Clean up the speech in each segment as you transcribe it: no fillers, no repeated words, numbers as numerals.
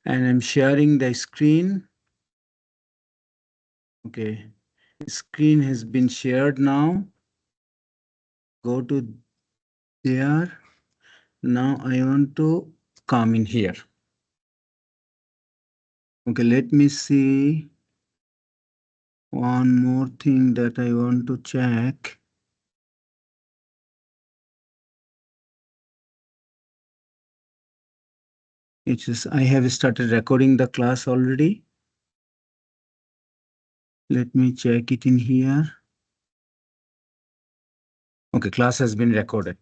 And I'm sharing the screen. Okay, screen has been shared now. Go to there. Now I want to come in here. Okay, let me see one more thing that I want to check. It's just I have started recording the class already. Let me check it in here. Okay, class has been recorded.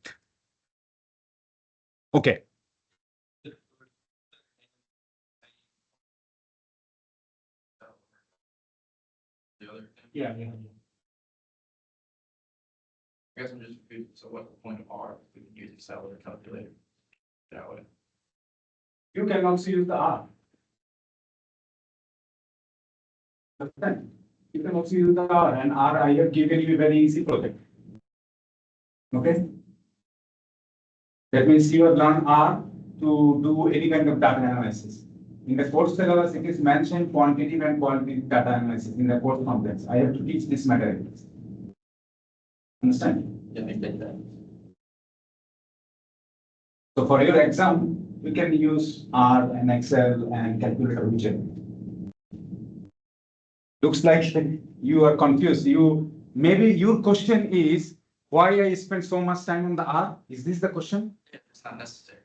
Okay. Yeah. I guess I'm just confused. So what's the point of R if we can use Excel or calculator that way? You can also use the R. You can also use the R, and R I have given you a very easy project. Okay? That means you have learned R to do any kind of data analysis. In the course syllabus, it is mentioned quantitative and qualitative data analysis in the course complex. I have to teach this materials. Understand? Yeah, I get that. So for your exam, you can use R and Excel and calculator whichever. Looks like you are confused. Maybe your question is why I spend so much time on the R? Is this the question? It's not necessary.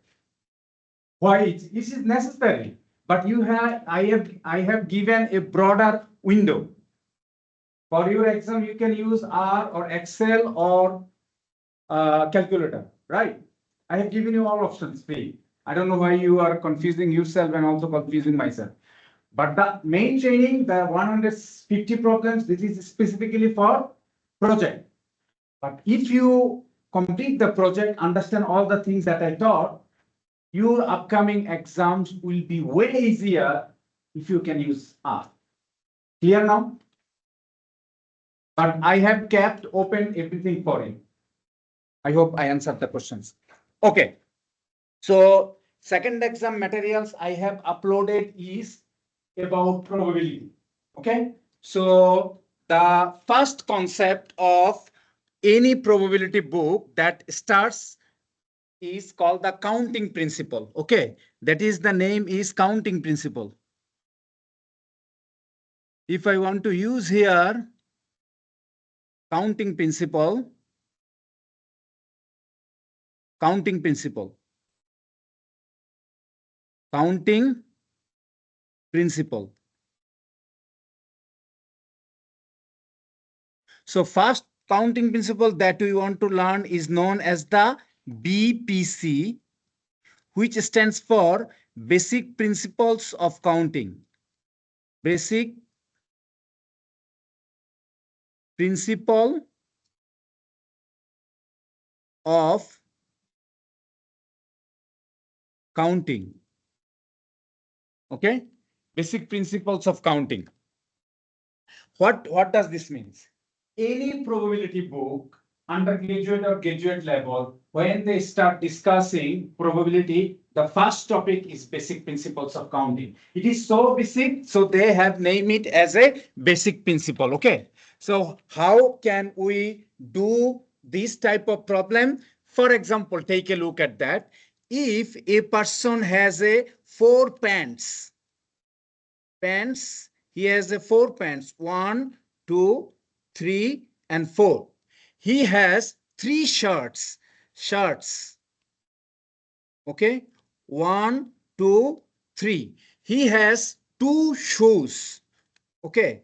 Why it is necessary? But I have given a broader window. For your exam, you can use R or Excel or calculator, right? I have given you all options free. I don't know why you are confusing yourself and also confusing myself. But the main training, the 150 problems, this is specifically for project. But if you complete the project, understand all the things that I taught, your upcoming exams will be way easier if you can use R. Clear now? But I have kept open everything for you. I hope I answered the questions. Okay. So second exam materials I have uploaded is about probability. Okay. So the first concept of any probability book that starts is called the counting principle. Okay. That is the name is counting principle. If I want to use here counting principle, counting principle. Counting principle. So first counting principle that we want to learn is known as the BPC, which stands for Basic Principles of Counting. Basic Principle of Counting. Okay? Basic Principles of Counting. What does this mean? Any probability book, undergraduate or graduate level, when they start discussing probability, the first topic is basic principles of counting. It is so basic, so they have named it as a basic principle. Okay. So how can we do this type of problem? For example, take a look at that. If a person has a 4 pants, he has a 4 pants, 1, 2, 3, and 4. He has 3 shirts. Okay, 1, 2, 3. He has 2 shoes. Okay,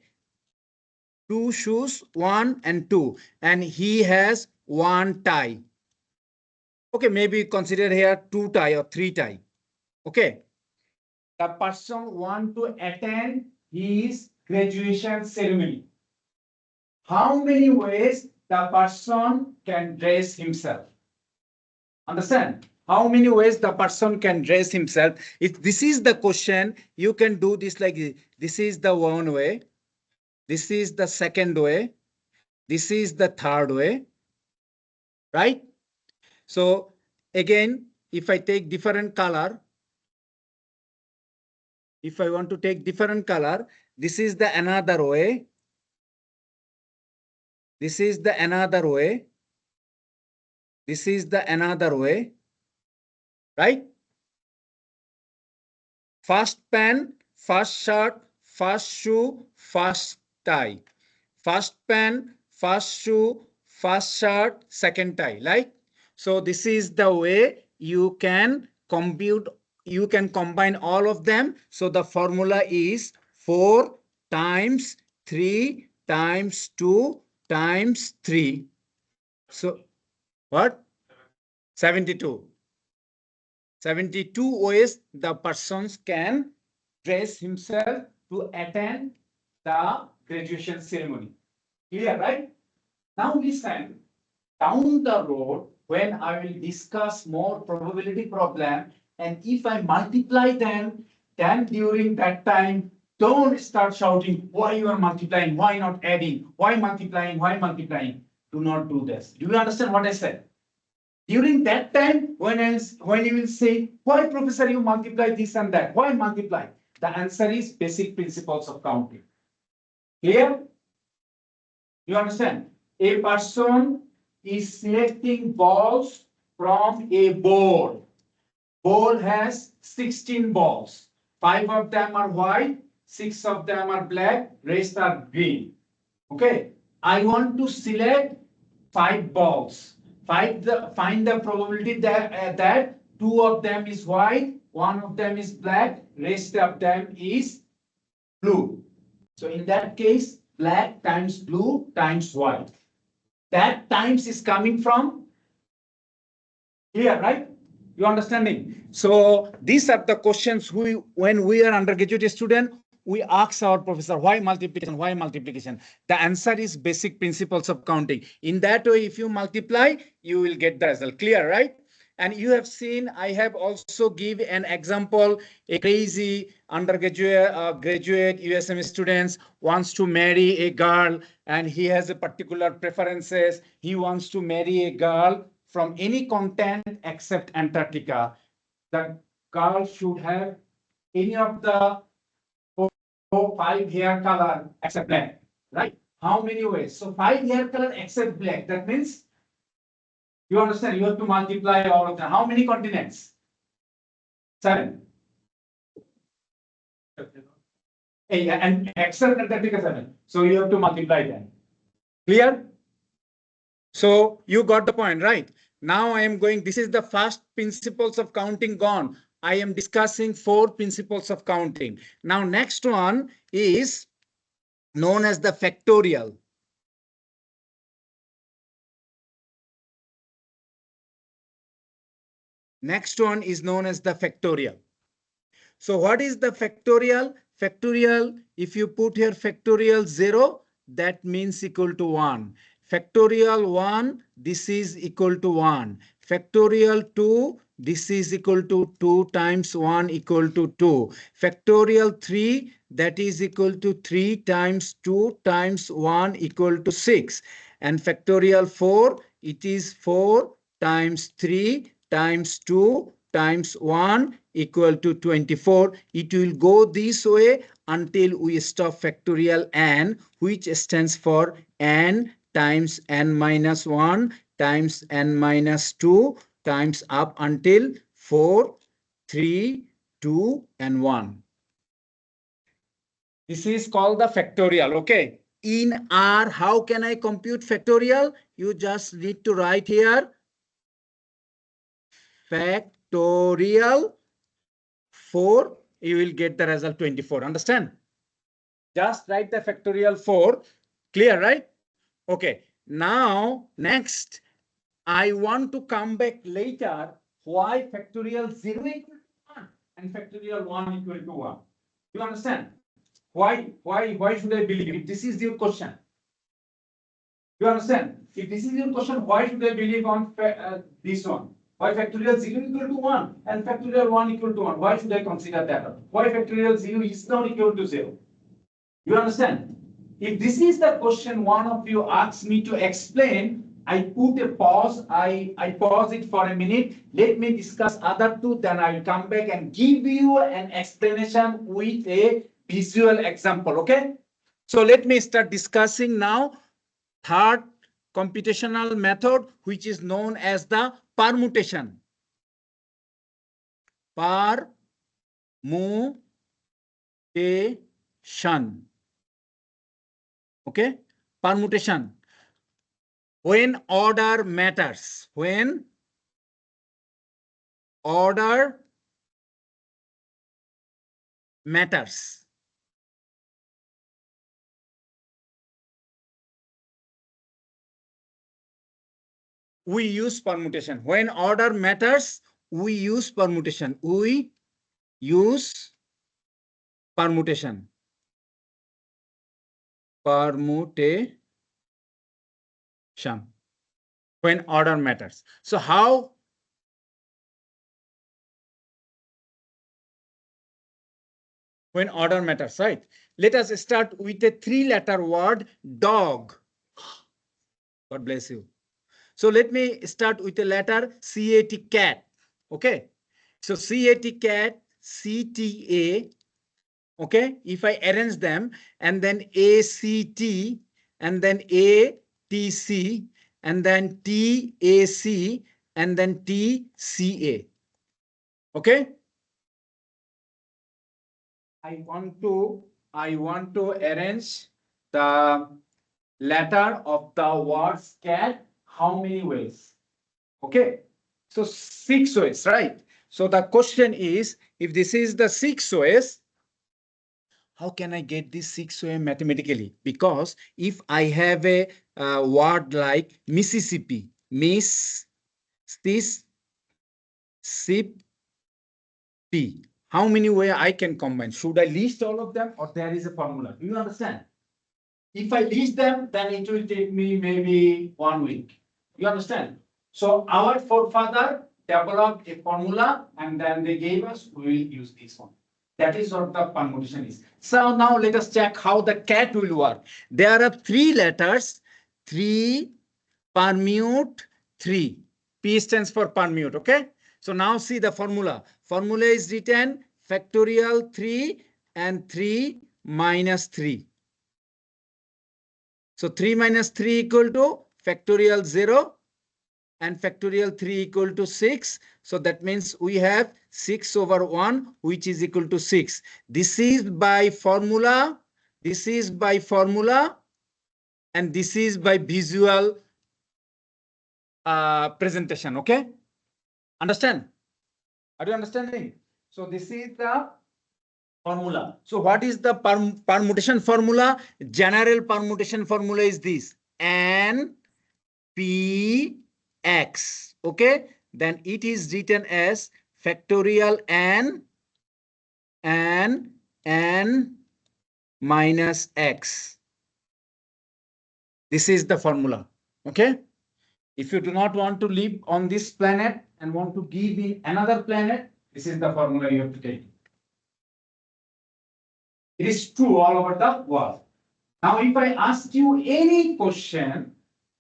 2 shoes, 1 and 2, and he has 1 tie. Okay, maybe consider here 2 tie or 3 tie. Okay, the person want to attend his graduation ceremony. How many ways the person can dress himself? Understand? How many ways the person can dress himself? If this is the question, you can do this like this. This is the one way. This is the second way. This is the third way. Right? So again, if I take different color, If I want to take different color, this is the another way. This is the another way. This is the another way, right? First pen, first shirt, first shoe, first tie. First pen, first shoe, first shirt, second tie, right? So this is the way you can compute, you can combine all of them. So the formula is 4 times 3 times 2 times 3. So what? 72. 72 ways the persons can dress himself to attend the graduation ceremony. Clear, right? Now listen, down the road, when I will discuss more probability problem, and if I multiply them, then during that time, don't start shouting, why you are multiplying, why not adding, why multiplying, why multiplying. Do not do this. Do you understand what I said? During that time, when you will say, why professor you multiply this and that, why multiply? The answer is basic principles of counting. Clear? You understand? A person is selecting balls from a board. Board has 16 balls. 5 of them are white, 6 of them are black, rest are green. Okay. I want to select 5 balls. Find the probability that 2 of them is white, 1 of them is black, rest of them is blue. So in that case, black times blue times white. That times is coming from here, right? You understanding? So these are the questions when we are undergraduate student, we ask our professor, why multiplication, why multiplication? The answer is basic principles of counting. In that way, if you multiply, you will get the result. Clear, right? And you have seen, I have also give an example, a crazy undergraduate, graduate USM students wants to marry a girl and he has a particular preferences. He wants to marry a girl from any continent except Antarctica. The girl should have any of the 5 hair color except black, right? How many ways? So 5 hair color except black. That means you understand, you have to multiply all of them. How many continents? 7. And except Antarctica 7. So you have to multiply them. Clear? So you got the point, right? Now I am going, this is the first principles of counting gone. I am discussing 4 principles of counting. Now next one is known as the factorial. Next one is known as the factorial. So what is the factorial? Factorial, if you put here factorial 0, that means equal to 1. Factorial 1, this is equal to 1. Factorial 2, this is equal to 2 times 1 equal to 2. Factorial 3, that is equal to 3 times 2 times 1 equal to 6. And factorial 4, it is 4 times 3 times 2 times 1 equal to 24. It will go this way until we stop factorial n, which stands for n times n minus 1 times n minus 2 times up until 4, 3, 2, and 1. This is called the factorial, okay? In R, how can I compute factorial? You just need to write here factorial 4, you will get the result 24. Understand? Just write the factorial 4. Clear, right? Okay. Now, next, I want to come back later why factorial 0 equal to 1 and factorial 1 equal to 1. You understand? Why should I believe? If this is your question, you understand? If this is your question, why should I believe on this one? Why factorial 0 equal to 1 and factorial 1 equal to 1? Why should I consider that? Why factorial 0 is not equal to 0? You understand? If this is the question one of you asks me to explain, I put a pause. I pause it for a minute. Let me discuss other two, then I will come back and give you an explanation with a visual example. Okay. So let me start discussing now third computational method, which is known as the permutation. Permutation. Okay. Permutation. When order matters. When order matters. We use permutation. When order matters, we use permutation. We use permutation. Permutation. When order matters. So how? When order matters, right? Let us start with a three-letter word, dog. God bless you. So let me start with a letter CAT, cat. Okay. So CAT, cat, CTA. Okay. If I arrange them and then ACT and then ATC and then TAC and then TCA. Okay. I want to arrange the letter of the word cat. How many ways? Okay. So 6 ways, right? So the question is, if this is the 6 ways, how can I get this 6 way mathematically? Because if I have a word like Mississippi, Mississippi, how many way I can combine? Should I list all of them or there is a formula? Do you understand? If I list them, then it will take me maybe 1 week. You understand? So our forefather developed a formula and then they gave us, we will use this one. That is what the permutation is. So now let us check how the cat will work. There are 3 letters, 3 permute 3. P stands for permute, okay? So now see the formula. Formula is written factorial 3 and 3 minus 3. So 3 minus 3 equal to factorial 0 and factorial 3 equal to 6. So that means we have 6 over 1, which is equal to 6. This is by formula. This is by formula. And this is by visual presentation. Okay. Understand? Are you understanding? So this is the formula. So what is the permutation formula? General permutation formula is this. N P X. Okay. Then it is written as factorial n minus x. This is the formula. Okay. If you do not want to live on this planet and want to live in another planet, this is the formula you have to take. It is true all over the world. Now, if I ask you any question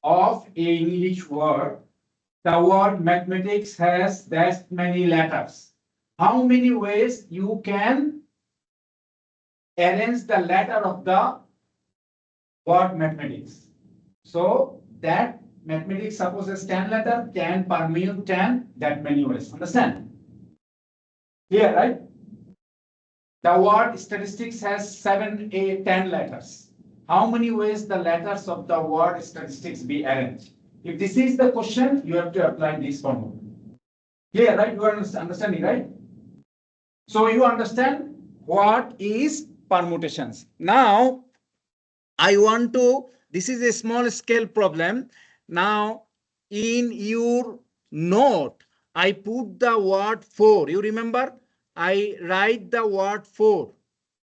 of an English word, the word mathematics has that many letters. How many ways you can arrange the letter of the word mathematics? So that mathematics supposes 10 letters, can permute 10, that many ways. Understand? Clear, right? The word statistics has 7, 8, 10 letters. How many ways the letters of the word statistics be arranged? If this is the question, you have to apply this formula. Clear, right? You are understanding, right? So you understand what is permutations. Now, I want to, this is a small scale problem. Now, in your note, I put the word 4. You remember? I write the word 4.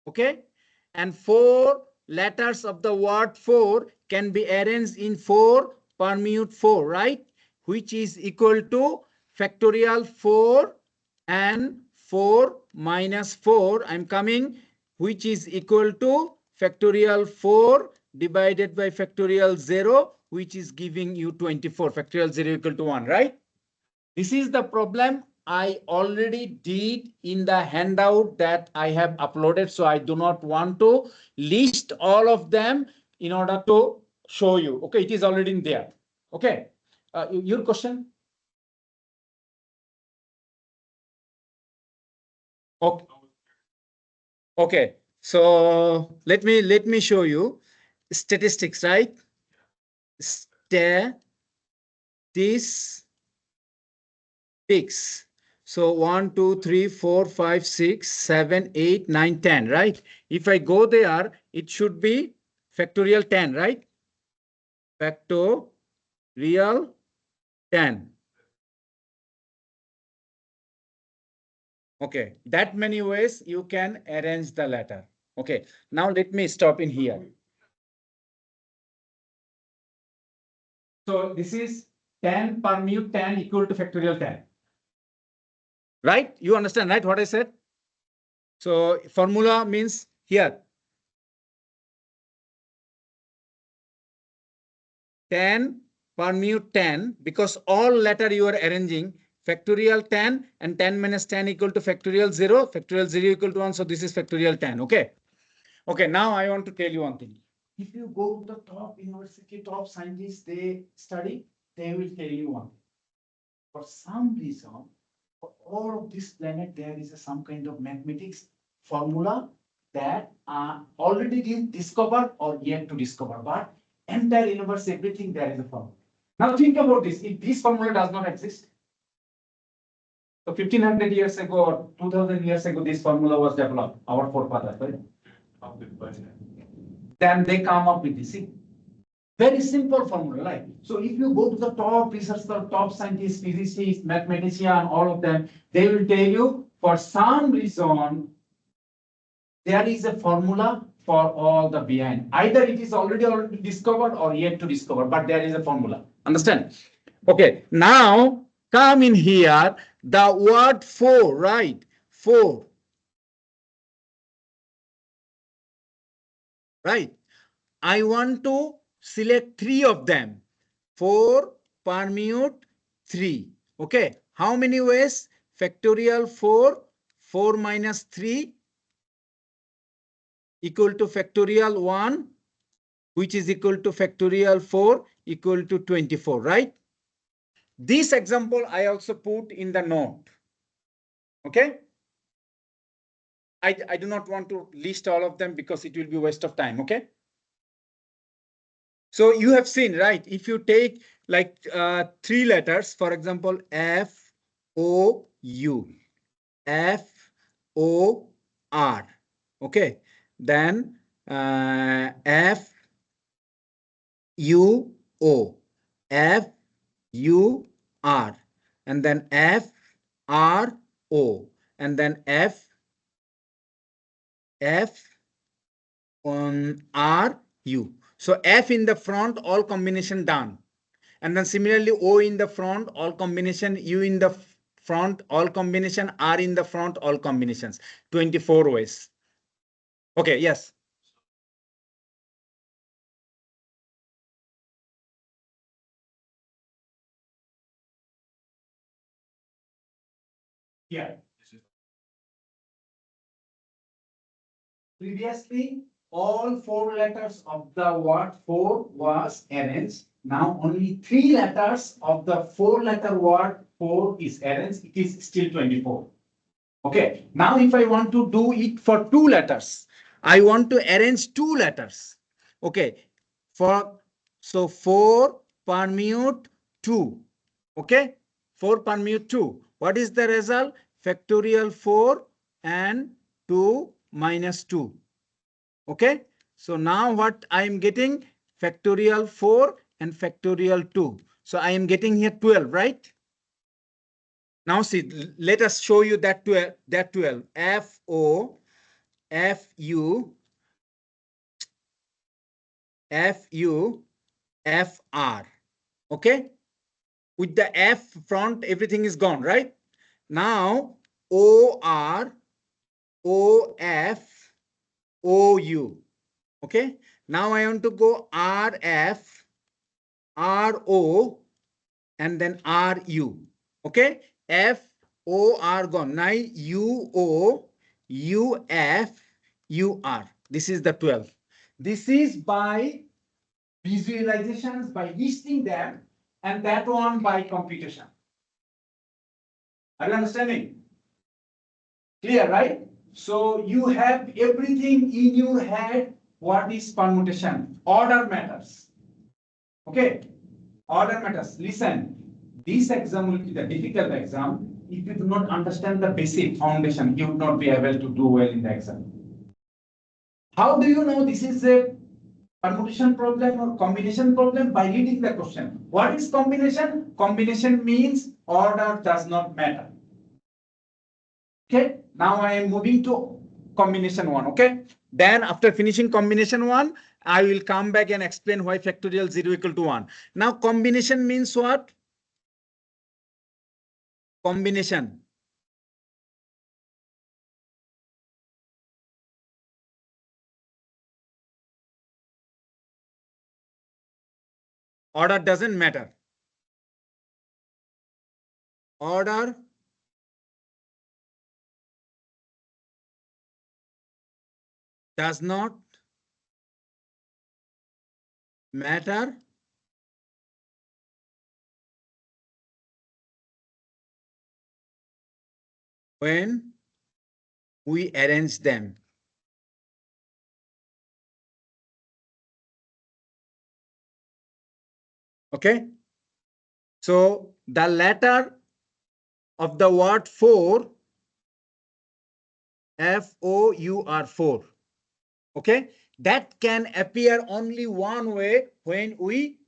Okay? And 4 letters of the word 4 can be arranged in 4 permute 4, right? Which is equal to factorial 4 and 4 minus 4. I'm coming, which is equal to factorial 4 divided by factorial 0, which is giving you 24, factorial 0 equal to 1, right? This is the problem I already did in the handout that I have uploaded. So I do not want to list all of them in order to show you. Okay, it is already in there. Okay, your question? Okay. Okay, so let me show you statistics, right? Statistics. So 1, 2, 3, 4, 5, 6, 7, 8, 9, 10, right? If I go there, it should be factorial 10, right? Factorial 10. Okay, that many ways you can arrange the letter. Okay, now let me stop in here. So this is 10 permute 10 equal to factorial 10. Right? You understand, right, what I said? So formula means here 10 permute 10, because all letter you are arranging factorial 10 and 10 minus 10 equal to factorial 0, factorial 0 equal to 1. So this is factorial 10. Okay. Okay. Now I want to tell you one thing. If you go to the top university, top scientists, they study, they will tell you one thing. For some reason, for all of this planet, there is some kind of mathematics formula that are already discovered or yet to discover. But entire universe, everything, there is a formula. Now think about this. If this formula does not exist, so 1500 years ago or 2000 years ago, this formula was developed, our forefathers, right? Then they come up with this. See? Very simple formula, right? So if you go to the top researchers, top scientists, physicists, mathematicians, all of them, they will tell you for some reason there is a formula for all the behind. Either it is already discovered or yet to discover, but there is a formula. Understand? Okay, now come in here, the word for, right? For. Right? I want to select 3 of them. 4 permute 3. Okay. How many ways? Factorial 4, 4 minus 3 equal to factorial 1, which is equal to factorial 4 equal to 24, right? This example I also put in the note. Okay. I do not want to list all of them because it will be a waste of time. Okay. So you have seen, right? If you take like 3 letters, for example, F, O, U, F, O, R. Okay. Then F, U, O, F, U, R, and then F, R, O, and then F, R, U. So F in the front, all combination done. And then similarly, O in the front, all combination, U in the front, all combination, R in the front, all combinations. 24 ways. Okay, yes. Yeah. Previously, all 4 letters of the word for was arranged. Now only 3 letters of the 4-letter word for is arranged. It is still 24. Okay. Now if I want to do it for 2 letters, I want to arrange 2 letters. Okay. So 4 permute 2. Okay. 4 permute 2. What is the result? Factorial 4 and 2 minus 2. Okay. So now what I am getting? Factorial 4 and factorial 2. So I am getting here 12, right? Now see, let us show you that 12. F O F U F U F R. Okay. With the F front, everything is gone, right? Now O R O F O U. Okay. Now I want to go R F RO and then RU. Okay, FOR gone. Now UO, UF, UR. This is the 12. This is by visualizations, by listing them, and that one by computation. Are you understanding? Clear, right? So you have everything in your head. What is permutation? Order matters. Okay, order matters. Listen, this exam will be the difficult exam. If you do not understand the basic foundation, you will not be able to do well in the exam. How do you know this is a permutation problem or combination problem? By reading the question. What is combination? Combination means order does not matter. Okay, now I am moving to combination one. Okay, then after finishing combination one, I will come back and explain why factorial 0 equal to 1. Now combination means what? Combination. Order doesn't matter. Order does not matter when we arrange them. Okay, so the letter of the word four, FOUR, 4. Okay, that can appear only one way when we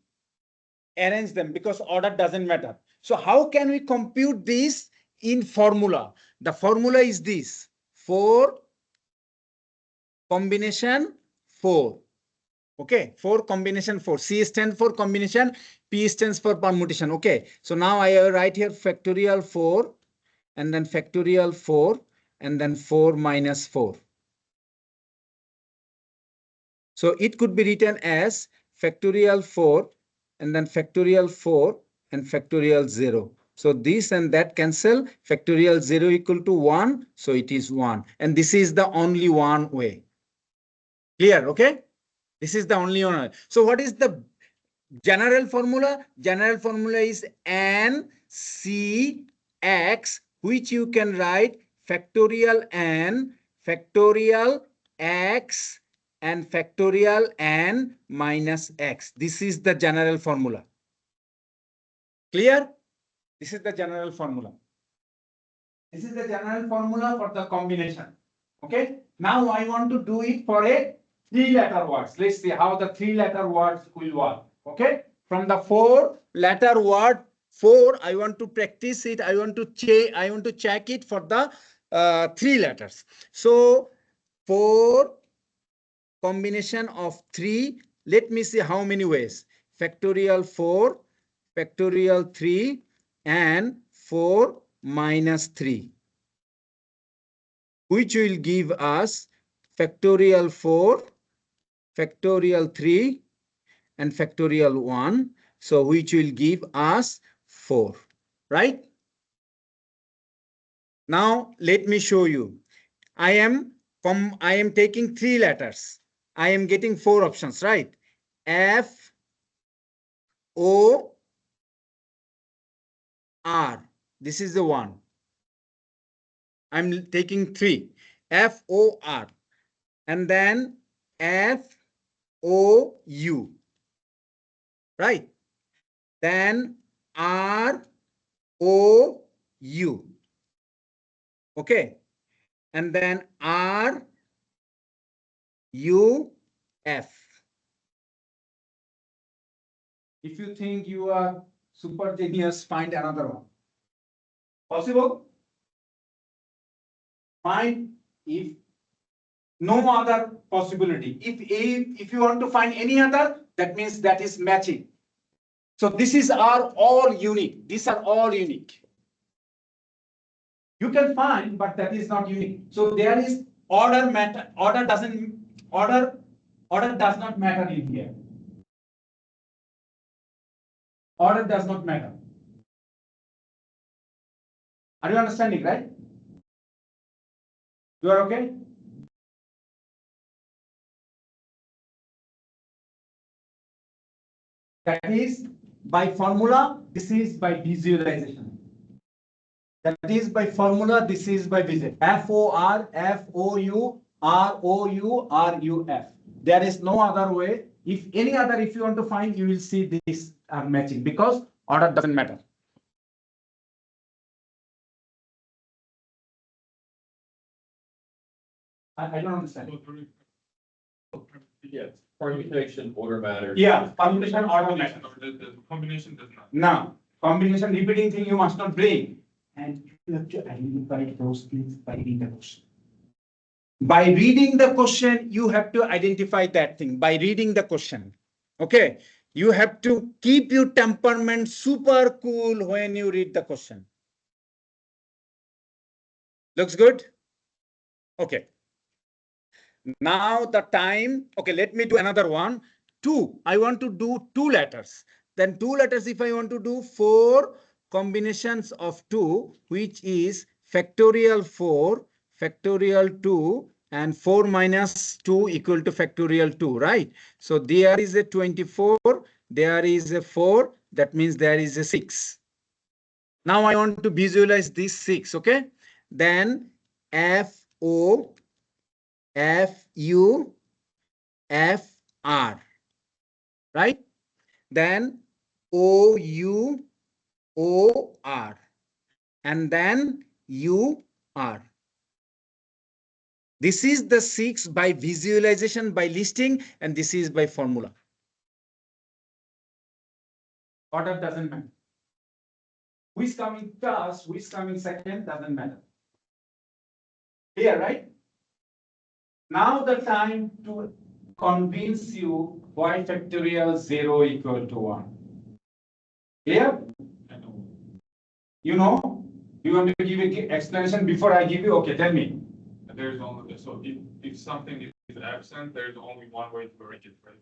arrange them, because order doesn't matter. So how can we compute this in formula? The formula is this: 4 combination 4. Okay, 4 combination 4. C stands for combination, P stands for permutation. Okay, so now I write here factorial 4 and then factorial 4 and then 4 minus 4. So it could be written as factorial 4 and then factorial 4 and factorial 0. So this and that cancel. Factorial 0 equal to 1. So it is 1. And this is the only one way. Clear? Okay. This is the only one way. So what is the general formula? General formula is NCX, which you can write factorial N, factorial X, and factorial N minus X. This is the general formula. Clear? This is the general formula. This is the general formula for the combination. Okay. Now I want to do it for a 3-letter words. Let's see how the 3-letter words will work. Okay. From the 4-letter word 4, I want to practice it. I want to check it for the 3 letters. So 4 combination of 3. Let me see how many ways. Factorial 4, factorial 3, and 4 minus 3, which will give us factorial 4, factorial 3, and factorial 1. So which will give us 4, right? Now let me show you. I am taking 3 letters. I am getting 4 options, right? F, O, R. This is the one. I'm taking 3. F, O, R. And then F, O, U. Right? Then R, O, U. Okay. And then R, U, F. If you think you are super genius, find another one. Possible? Find if no other possibility. If you want to find any other, that means that is matching. So this is are all unique. These are all unique. You can find, but that is not unique. So there is order matter. Order does not matter in here. order does not matter. Are you understanding, right? You are okay? That is by formula, this is by visualization. That is by formula, this is by visual. FOR, FOU, ROU, RUF. There is no other way. If any other, if you want to find, you will see this are matching because order doesn't matter. I don't understand. Yes, permutation order matters. Yeah, permutation order matters. The combination does not. Now, combination repeating thing you must not bring. And you have to identify those things by reading the question. By reading the question, you have to identify that thing by reading the question. Okay. You have to keep your temperament super cool when you read the question. Looks good? Okay. Now the time, okay, let me do another one. 2, I want to do 2 letters. Then 2 letters, if I want to do 4 combinations of 2, which is factorial 4, factorial 2, and 4 minus 2 equal to factorial 2, right? So there is a 24, there is a 4, that means there is a 6. Now I want to visualize this 6, okay? Then FO, FU, FR, right? Then OU, OR, and then UR. This is the 6 by visualization, by listing, and this is by formula. Order doesn't matter. Which coming first, which coming second, doesn't matter. Clear, right? Now the time to convince you why factorial 0 equal to 1. Clear? You know? You want to give an explanation before I give you? Okay, tell me. There's only, so if something is absent, there's only one way to correct it, right?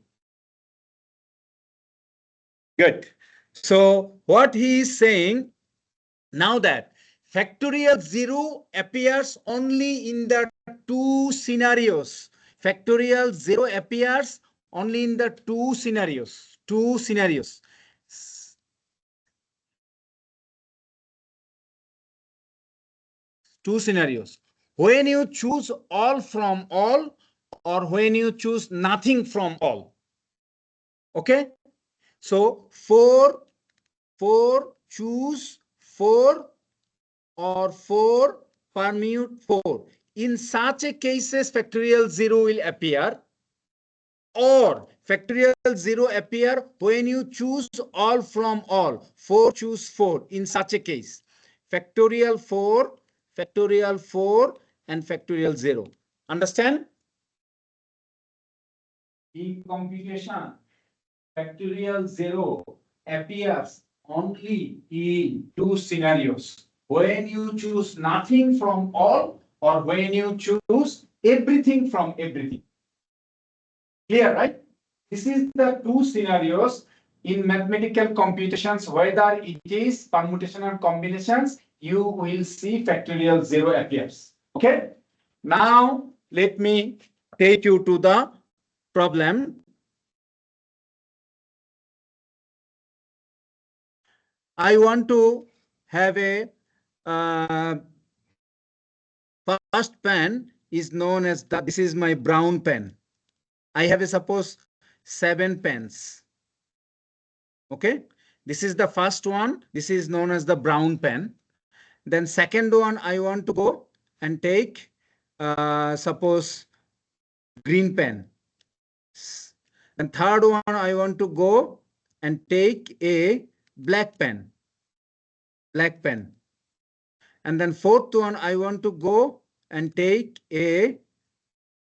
Good. So what he is saying now that factorial 0 appears only in the 2 scenarios. Factorial 0 appears only in the 2 scenarios. 2 scenarios. Two scenarios. When you choose all from all, or when you choose nothing from all. Okay? So 4, choose 4, or 4, permute 4. In such a cases, factorial 0 will appear, or factorial 0 appear when you choose all from all. 4 choose 4 in such a case. Factorial 4, and factorial 0. Understand? In computation, factorial 0 appears only in 2 scenarios. When you choose nothing from all, or when you choose everything from everything. Clear, right? This is the 2 scenarios in mathematical computations. Whether it is permutation or combinations, you will see factorial 0 appears. Okay? Now, let me take you to the problem. I want to have a first pen is known as this is my brown pen. I have a suppose 7 pens. Okay, this is the first one. This is known as the brown pen. Then second one, I want to go and take suppose green pen. And third one, I want to go and take a black pen. And then fourth one, I want to go and take a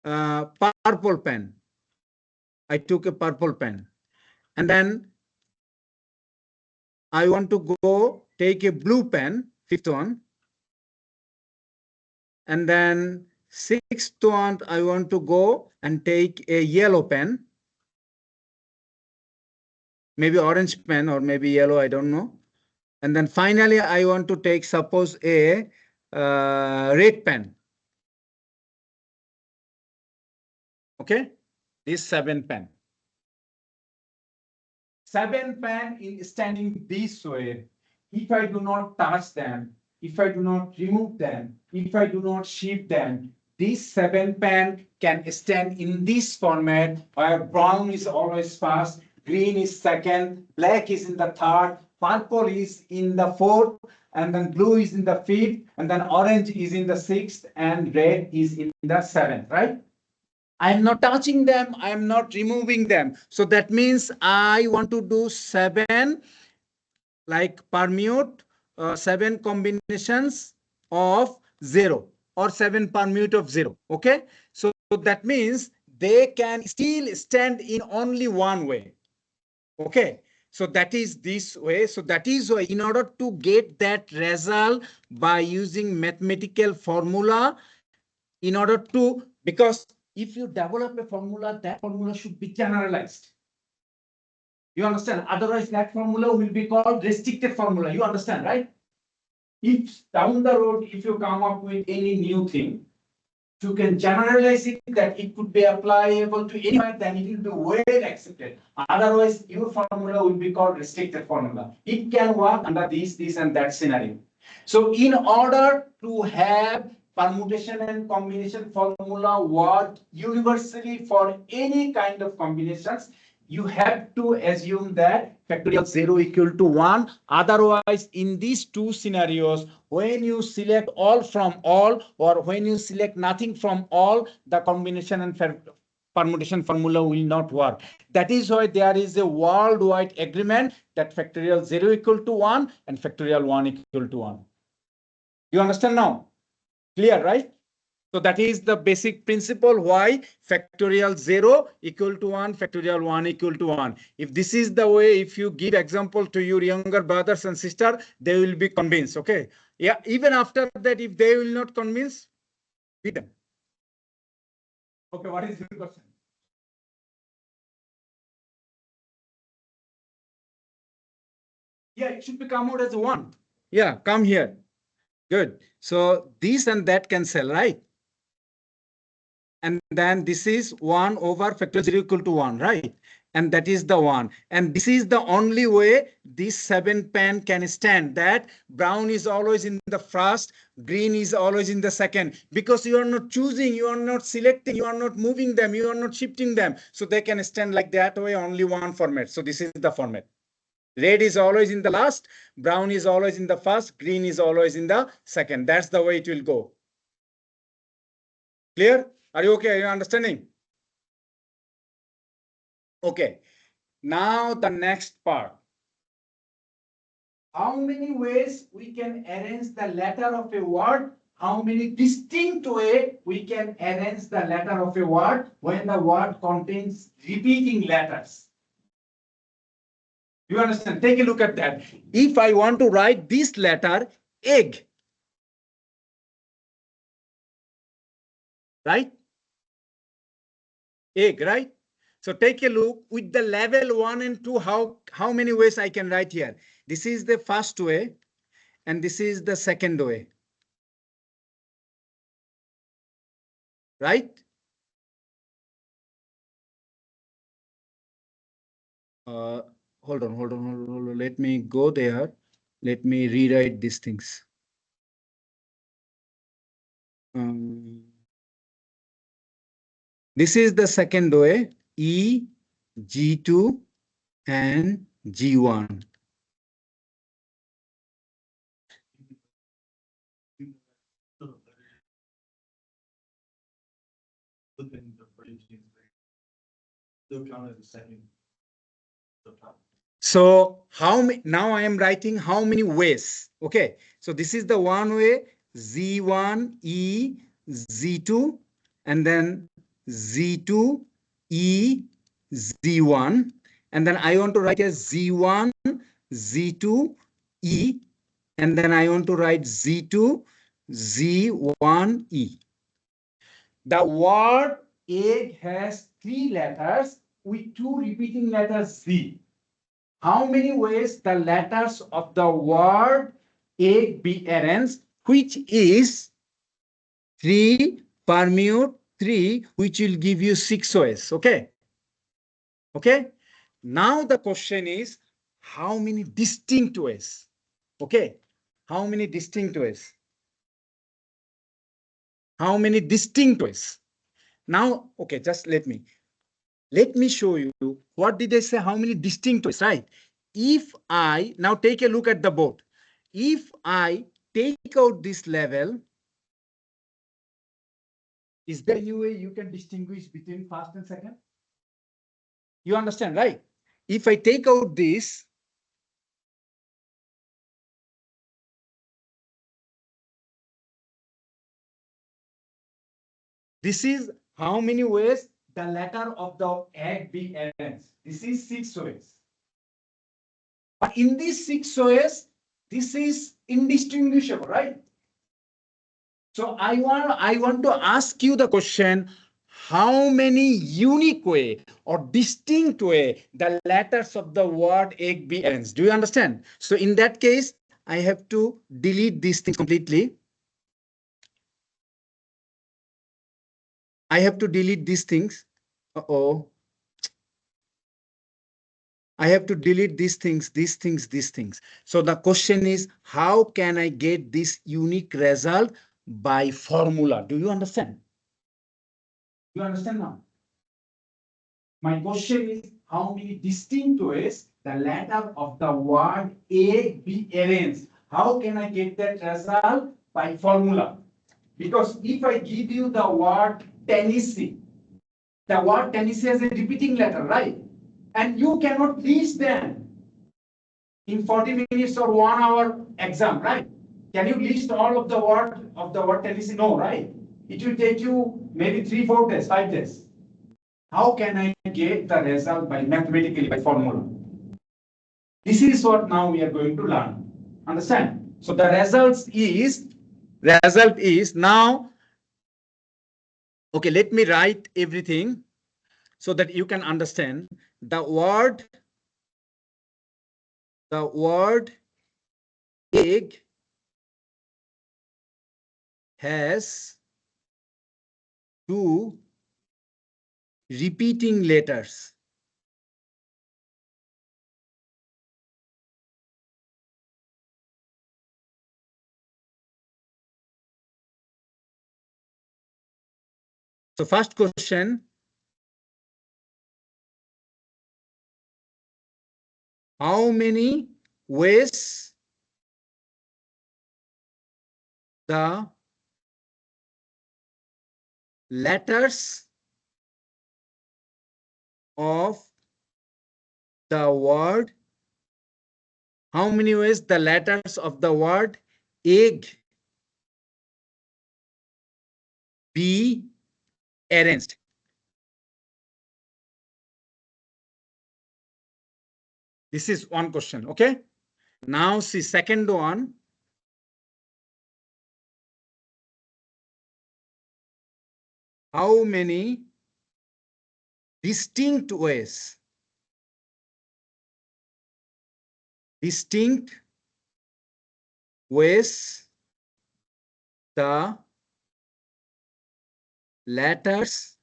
purple pen. I took a purple pen. And then I want to go take a blue pen, fifth one. And then sixth one, I want to go and take a yellow pen. maybe orange pen or maybe yellow, I don't know. And then finally, I want to take, suppose, a red pen. Okay, this 7 pen. 7 pen is standing this way. If I do not touch them, if I do not remove them, if I do not shift them, this 7 pen can stand in this format where brown is always first, green is second, black is in the third, purple is in the fourth, and then blue is in the fifth, and then orange is in the sixth, and red is in the seventh, right? I am not touching them. I am not removing them. So that means I want to do 7, like permute, 7 combinations of 0 or 7 permute of 0. Okay. So that means they can still stand in only one way. Okay. So that is this way. So that is why in order to get that result by using mathematical formula, in order to, because if you develop a formula, that formula should be generalized. You understand? Otherwise, that formula will be called restricted formula. You understand, right? If down the road, if you come up with any new thing, you can generalize it that it could be applicable to anywhere, then it will be well accepted. Otherwise, your formula will be called restricted formula. It can work under this, and that scenario. So in order to have permutation and combination formula work universally for any kind of combinations, you have to assume that factorial 0 equal to 1. Otherwise, in these two scenarios, when you select all from all or when you select nothing from all, the combination and permutation formula will not work. That is why there is a worldwide agreement that factorial 0 equal to 1 and factorial 1 equal to 1. You understand now? Clear, right? So that is the basic principle why factorial 0 equal to 1, factorial 1 equal to 1. If this is the way, if you give example to your younger brothers and sisters, they will be convinced. Okay. Yeah. Even after that, if they will not convince, beat them. Okay. What is your question? Yeah, it should be come out as 1. Yeah, come here. Good. So this and that cancel, right? And then this is 1 over factorial 0 equal to 1, right? And that is the 1. And this is the only way this 7 pen can stand, that brown is always in the first, green is always in the second, because you are not choosing, you are not selecting, you are not moving them, you are not shifting them. So they can stand like that way, only one format. So this is the format. Red is always in the last, brown is always in the first, green is always in the second. That's the way it will go. Clear? Are you okay? Are you understanding? Okay. Now the next part. How many ways we can arrange the letter of a word? How many distinct ways we can arrange the letter of a word when the word contains repeating letters? You understand? Take a look at that. If I want to write this letter, egg, right? Egg, right? So take a look with the level 1 and 2, how many ways I can write here. This is the first way and this is the second way. Right? Hold on. Let me go there. Let me rewrite these things. This is the second way, E, G2 and G1. So how many, now I am writing how many ways. Okay. So this is the one way, Z1, E, Z2, and then Z2, E, Z1. And then I want to write as Z1, Z2, E, and then I want to write Z2, Z1, E. The word egg has 3 letters with 2 repeating letters Z. how many ways the letters of the word egg be arranged, which is 3 permute 3, which will give you 6 ways. Okay. Okay. Now the question is, how many distinct ways? Okay. How many distinct ways? How many distinct ways? Now, okay, just let me show you. What did I say? How many distinct ways, right? If I now take a look at the board, if I take out this level, is there any way you can distinguish between first and second? You understand, right? If I take out this, this is how many ways the letter of the egg be arranged. This is 6 ways. But in these 6 ways, this is indistinguishable, right? So I want to ask you the question, how many unique way or distinct way the letters of the word egg be arranged? Do you understand? So in that case, I have to delete these things completely. I have to delete these things. Uh-oh. I have to delete these things. So the question is, how can I get this unique result by formula? Do you understand? You understand now? My question is, how many distinct ways the letter of the word A be arranged? How can I get that result? By formula. Because if I give you the word Tennessee, the word Tennessee has a repeating letter, right? And you cannot list them in 40 minutes or 1 hour exam, right? Can you list all of the word Tennessee? No, right? It will take you maybe 3, 4 days, 5 days. How can I get the result by mathematically, by formula? This is what now we are going to learn. Understand? So the result is now, okay, let me write everything so that you can understand. The word egg has 2 repeating letters. So first question, how many ways the letters of the word, how many ways the letters of the word egg be arranged? This is one question, okay? Now see second one. How many distinct ways the letters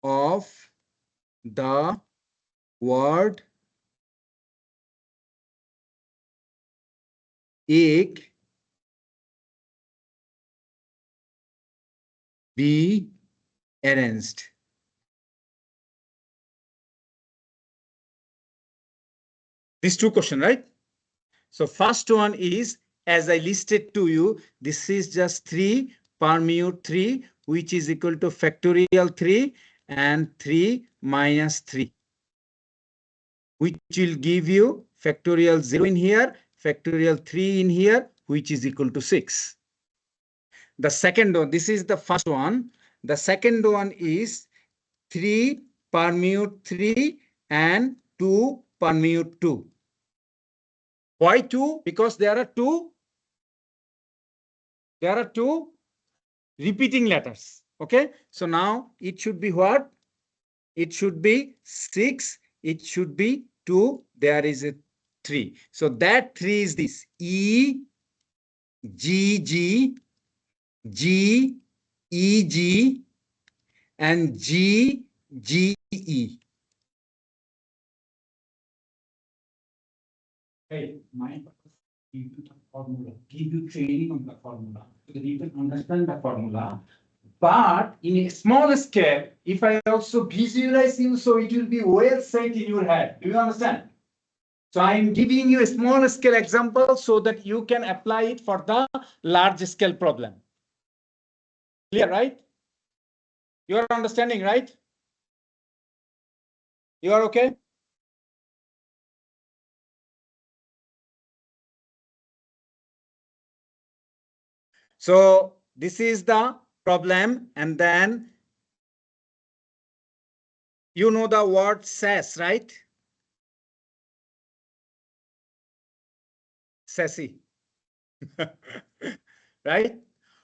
of the word egg be arranged? These 2 questions, right? So first one is, as I listed to you, this is just 3 permute 3, which is equal to factorial 3 and 3 minus 3, which will give you factorial 0 in here, factorial 3 in here, which is equal to 6. The second one, this is the first one. The second one is 3 permute 3 and 2 permute 2. Why 2? Because there are two repeating letters. Okay. So now it should be what? It should be 6. It should be 2, there is a 3. So that 3 is this E, G, G, G, E, G, and G, G, E. Hey, my purpose is give you the formula, give you training on the formula, so that you can understand the formula. But in a small scale, if I also visualize you, so it will be well set in your head. Do you understand? So I'm giving you a small scale example so that you can apply it for the large scale problem. Clear, right? You are understanding, right? You are okay? So this is the problem, and then you know the word SAS, right? Sassy. Right?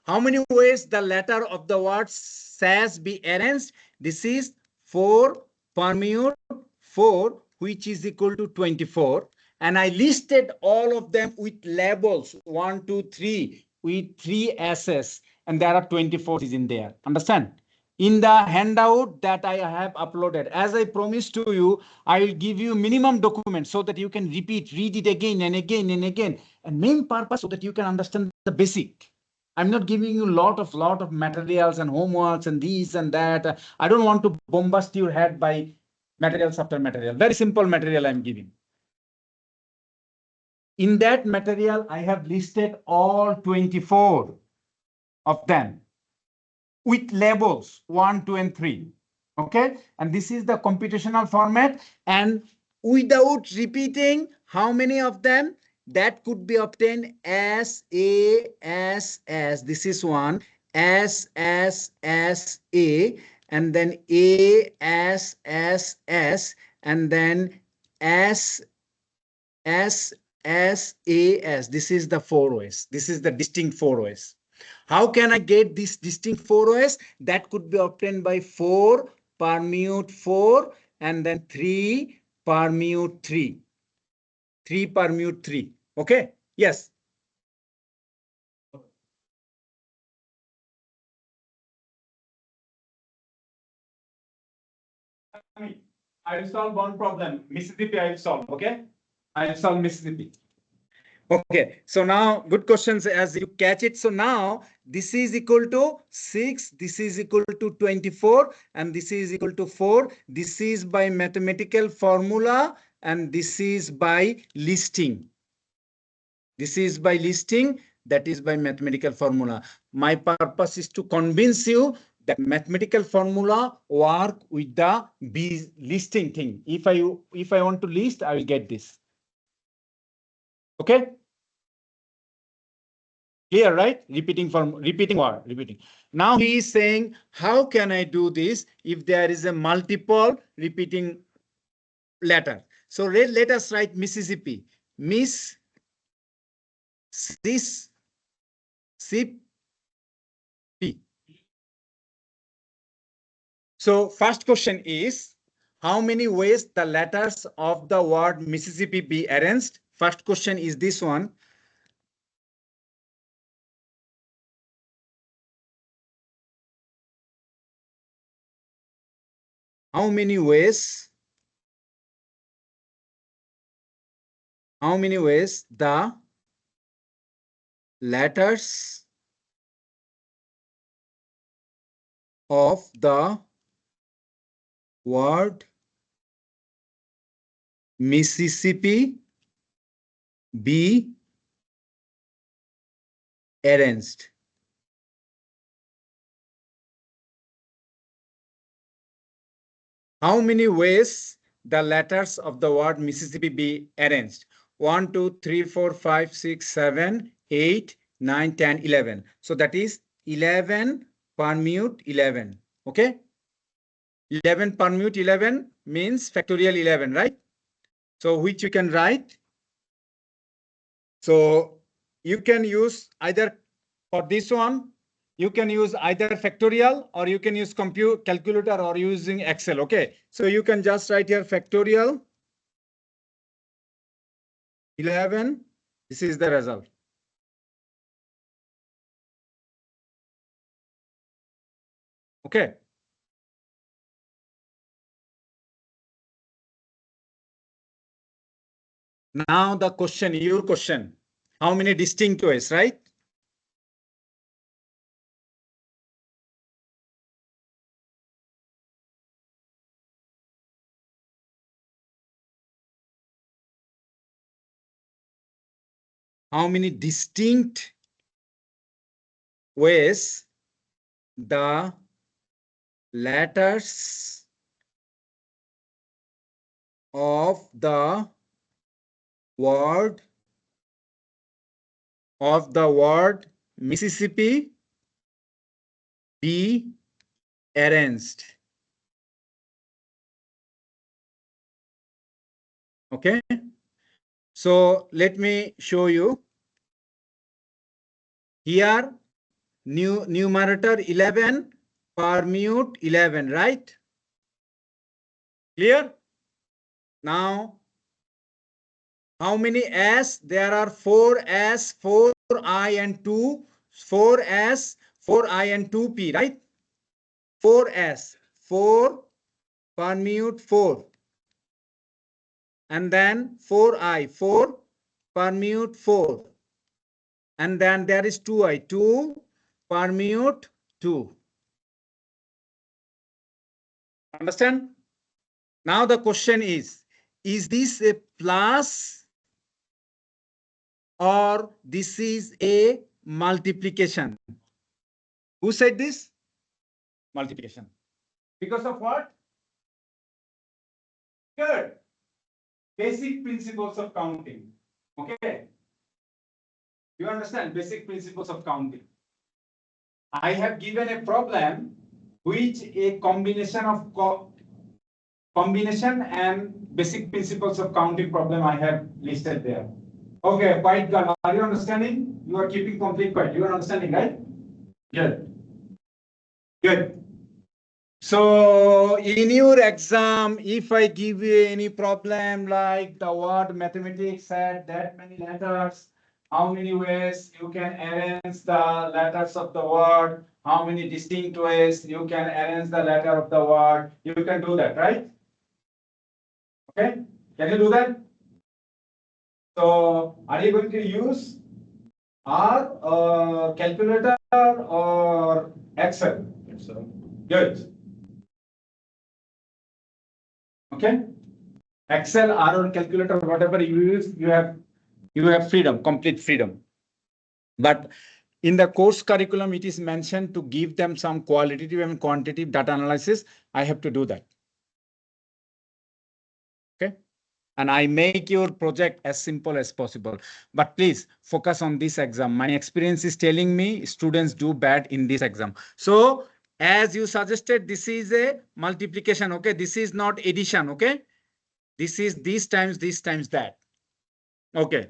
How many ways the letter of the word SAS be arranged? This is 4 permute 4, which is equal to 24. And I listed all of them with labels 1, 2, 3 with 3 S's, and there are 24 is in there. Understand? In the handout that I have uploaded, as I promised to you, I will give you minimum document so that you can read it again and again and again. And main purpose so that you can understand the basic. I'm not giving you lot of materials and homeworks and this and that. I don't want to bombast your head by materials after material. Very simple material I'm giving. In that material, I have listed all 24 of them with labels 1, 2, and 3. Okay, and this is the computational format, and without repeating how many of them, that could be obtained as A, as this is one, as A, and then A, as, and then S, A, S. This is the 4 ways. This is the distinct 4 ways. How can I get this distinct 4 ways? That could be obtained by 4 permute 4 and then 3 permute 3. 3 permute 3. Okay? Yes. I will solve one problem. Mississippi, I will solve. Okay? I will solve Mississippi. Okay, so now good questions as you catch it. So now this is equal to 6, this is equal to 24, and this is equal to 4. This is by mathematical formula, and this is by listing. This is by listing, that is by mathematical formula. My purpose is to convince you that mathematical formula work with the listing thing. If I want to list, I will get this. Okay? Clear, right? Repeating. Now he is saying, how can I do this if there is a multiple repeating letter? So let us write Mississippi. Mississippi. So first question is, how many ways the letters of the word Mississippi be arranged? First question is this one. How many ways the letters of the word Mississippi be arranged? How many ways the letters of the word Mississippi be arranged? 1, 2, 3, 4, 5, 6, 7, 8, 9, 10, 11. So that is 11 permute 11. Okay? 11 permute 11 means factorial 11, right? So which you can write. So you can use either for this one, you can use either factorial or you can use calculator or using Excel. Okay. So you can just write here factorial 11. This is the result. Okay. Now the question, your question. How many distinct ways, right? How many distinct ways the letters of the word Mississippi be arranged? Okay. So let me show you. Here, numerator 11, permute 11, right? Clear? Now, how many S? There are 4 S, 4 I and 2, 4 S, 4 I and 2 P, right? 4 S, 4, permute 4. And then 4 I, 4, permute 4. And then there is 2 I, 2, permute 2. Understand? Now the question is this a plus or this is a multiplication? Who said this? Multiplication. Because of what? Good. Basic principles of counting. Okay. You understand basic principles of counting. I have given a problem which a combination and basic principles of counting problem I have listed there. Okay, quite good. Are you understanding? You are keeping complete quiet. You are understanding, right? Good. Good. So in your exam, if I give you any problem like the word mathematics had that many letters, how many ways you can arrange the letters of the word, how many distinct ways you can arrange the letter of the word, you can do that, right? Okay, can you do that? So are you going to use R calculator or Excel? So, Good. Okay. Excel, R or calculator, whatever you use, you have freedom, complete freedom. But in the course curriculum, it is mentioned to give them some qualitative and quantitative data analysis. I have to do that. Okay. And I make your project as simple as possible. But please focus on this exam. My experience is telling me students do bad in this exam. So as you suggested, this is a multiplication. Okay. This is not addition. Okay. This is this times that. Okay.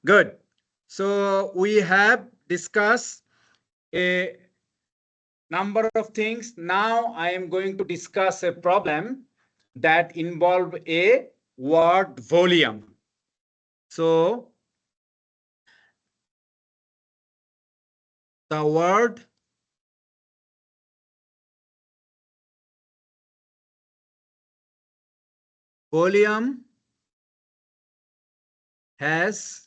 Good. So we have discussed a number of things. Now I am going to discuss a problem that involve a word volume. So the word volume has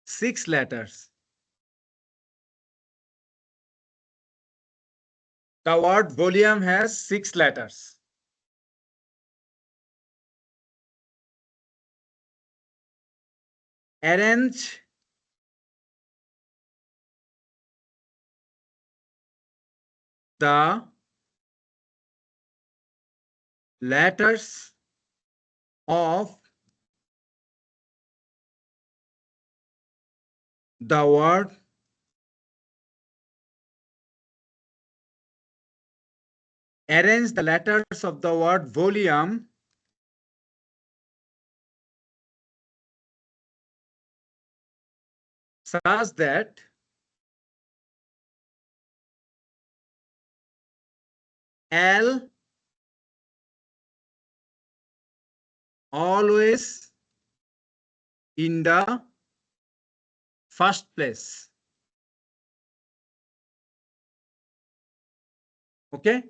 6 letters. The word volume has 6 letters. Arrange the letters of the word arrange the letters of the word volume such that L always in the first place. Okay?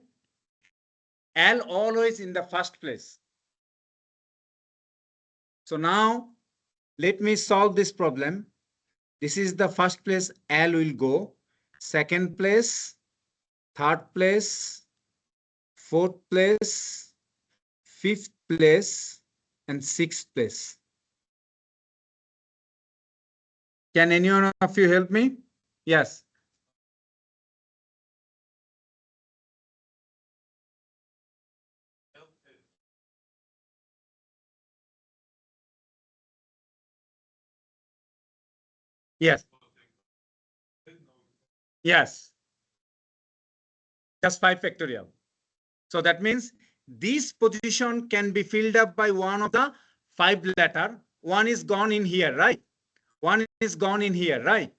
L always in the first place. So now let me solve this problem. This is the first place L will go. Second place, third place, fourth place, fifth place, and sixth place. Can anyone of you help me? Yes. Yes. Yes. Just 5 factorial. So that means this position can be filled up by one of the 5 letter. One is gone in here, right? One is gone in here, right?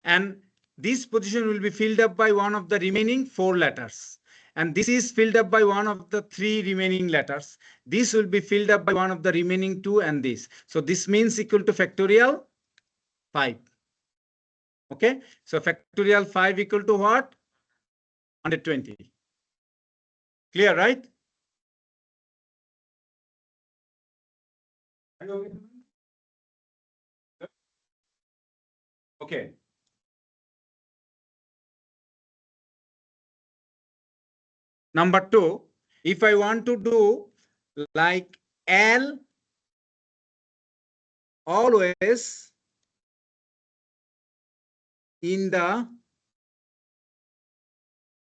And this position will be filled up by one of the remaining 4 letters. And this is filled up by one of the 3 remaining letters. This will be filled up by one of the remaining 2 and this. So this means equal to factorial 5. Okay. So factorial 5 equal to what? 120. Clear, right? Okay. Number 2, if I want to do like L always in the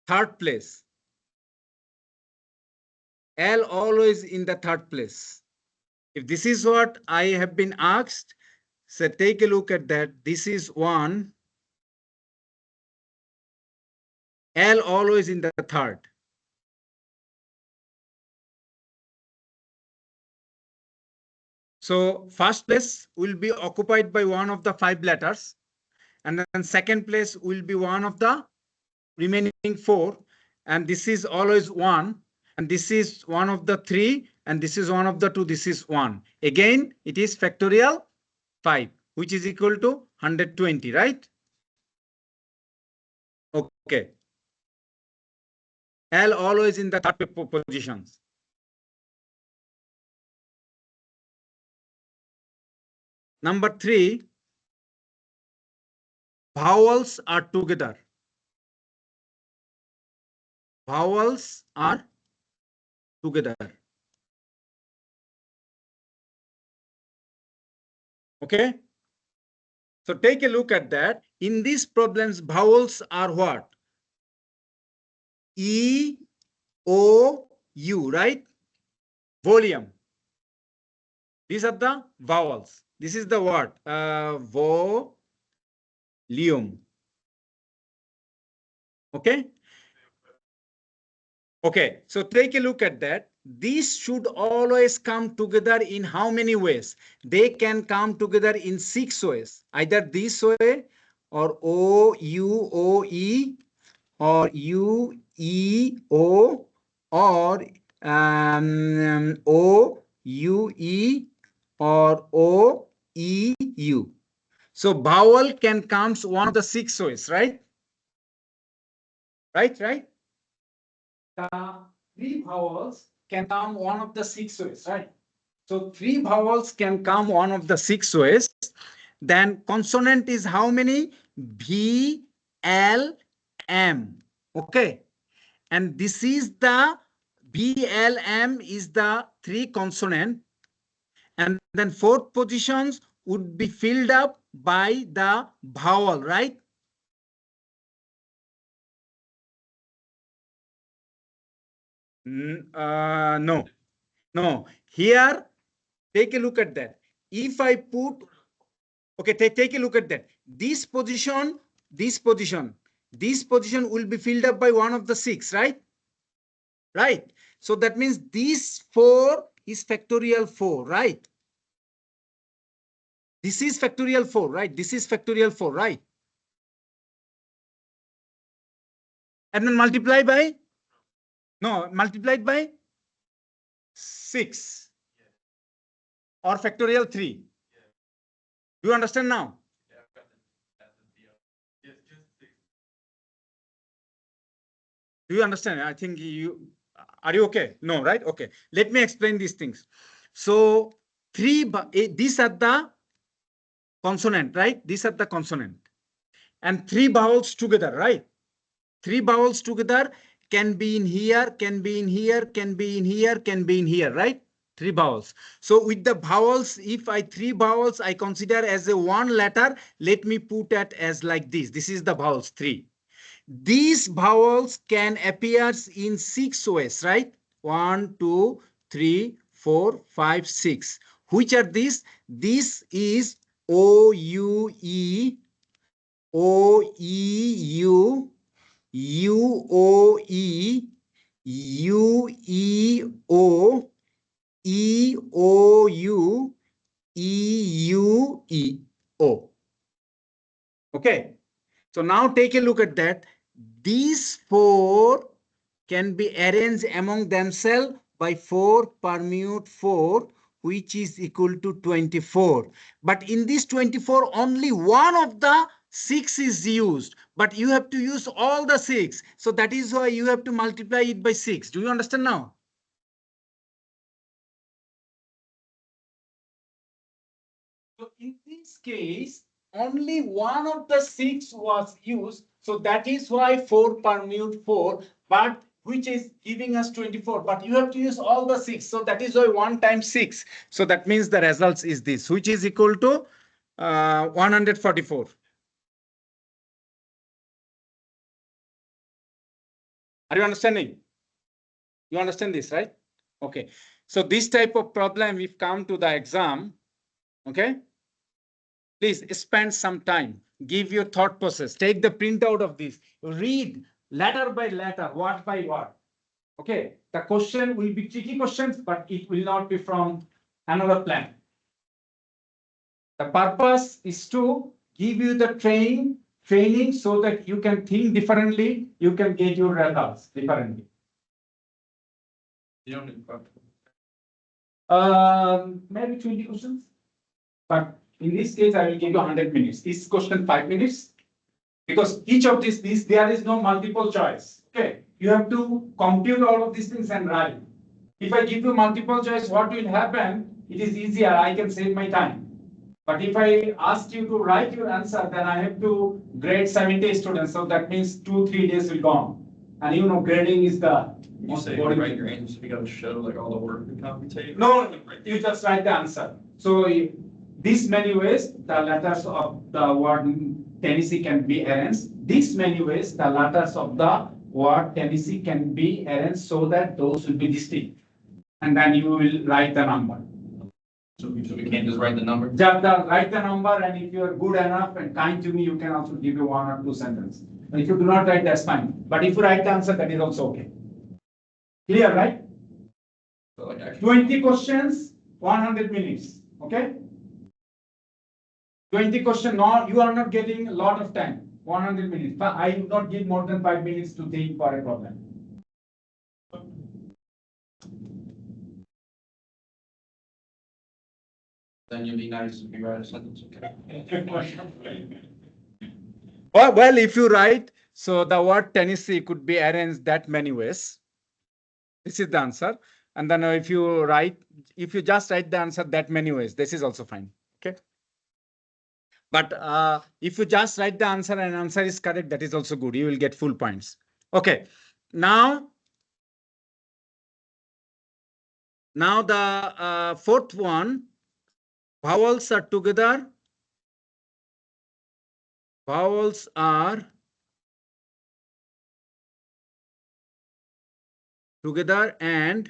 third place. L always in the third place. If this is what I have been asked, so take a look at that. This is 1. L always in the third. So first place will be occupied by one of the 5 letters. And then second place will be one of the remaining 4. And this is always 1. And this is one of the 3. And this is one of the 2. This is 1. Again, it is factorial 5, which is equal to 120, right? Okay. L always in the third positions. Number 3, vowels are together. Vowels are together. Okay. So take a look at that. In these problems, vowels are what? E, O, U, right? Volume. These are the vowels. This is the word. Volume. Okay. Okay. So take a look at that. These should always come together in how many ways? They can come together in 6 ways. Either this way or O, U, O, E, or U, E, O, or O, U, E, or O, E, U. So vowel can come one of the 6 ways, right? Right? The 3 vowels can come one of the 6 ways, right? So 3 vowels can come one of the 6 ways. Then consonant is how many? V, L, M. Okay. And this is the BLM is the 3 consonant. And then 4th positions would be filled up by the vowel, right? No. Here, take a look at that. If I put, okay, take a look at that. This position will be filled up by one of the 6, right? Right. So that means this 4 is factorial 4, right? This is factorial 4, right? This is factorial 4, right? And then multiply by? No, multiplied by 6. or factorial 3? Do you understand now? Do you understand? I think are you okay? No, right? Okay. Let me explain these things. So these are the consonant, right? These are the consonant. And 3 vowels together, right? 3 vowels together can be in here, can be in here, can be in here, can be in here, right? 3 vowels. So with the vowels, if 3 vowels I consider as a one letter, let me put it as like this. This is the vowels 3. These vowels can appear in 6 ways, right? 1, 2, 3, 4, 5, 6. Which are these? This is O, U, E, O, E, U, U, O, E, U, E, O, E, O, U, E, U, E, O. Okay. So now take a look at that. These 4 can be arranged among themselves by 4 permute 4, which is equal to 24. But in this 24, only one of the 6 is used. But you have to use all the 6. So that is why you have to multiply it by 6. Do you understand now? So in this case, only one of the 6 was used. So that is why 4 permute 4, but which is giving us 24. But you have to use all the 6. So that is why 1 times 6. So that means the results is this, which is equal to 144. Are you understanding? You understand this, right? Okay. So this type of problem, if come to the exam, okay? Please spend some time, give your thought process, take the printout of this, read letter by letter, word by word. Okay, the question will be tricky questions, but it will not be from another plan. The purpose is to give you the training so that you can think differently, you can get your results differently. You don't need to. Maybe 20 questions, but in this case, I will give you 100 minutes. This question 5 minutes, because each of these there is no multiple choice. Okay, you have to compute all of these things and write. If I give you multiple choice, what will happen? It is easier. I can save my time. But if I ask you to write your answer, then I have to grade 70 students. So that means 2-3 days will go on. And you know, grading is the You say you write your answers, you gotta show like all the work we computate. No, you just write the answer. So these many ways, the letters of the word Tennessee can be arranged. These many ways, the letters of the word Tennessee can be arranged so that those will be distinct. And then you will write the number. So we can't just write the number? Just write the number, and if you are good enough and kind to me, you can also give you 1 or 2 sentences. If you do not write, that's fine. But if you write the answer, that is also okay. Clear, right? So like actually, 20 questions, 100 minutes. Okay? 20 questions, no, you are not getting a lot of time. 100 minutes. But I will not give more than 5 minutes to think for a problem. then you'd be nice if you write a sentence, okay? Well, if you write, so the word Tennessee could be arranged that many ways. This is the answer. And then if you just write the answer that many ways, this is also fine. Okay. But if you just write the answer and answer is correct, that is also good. You will get full points. Okay. Now the fourth one, vowels are together. Vowels are together and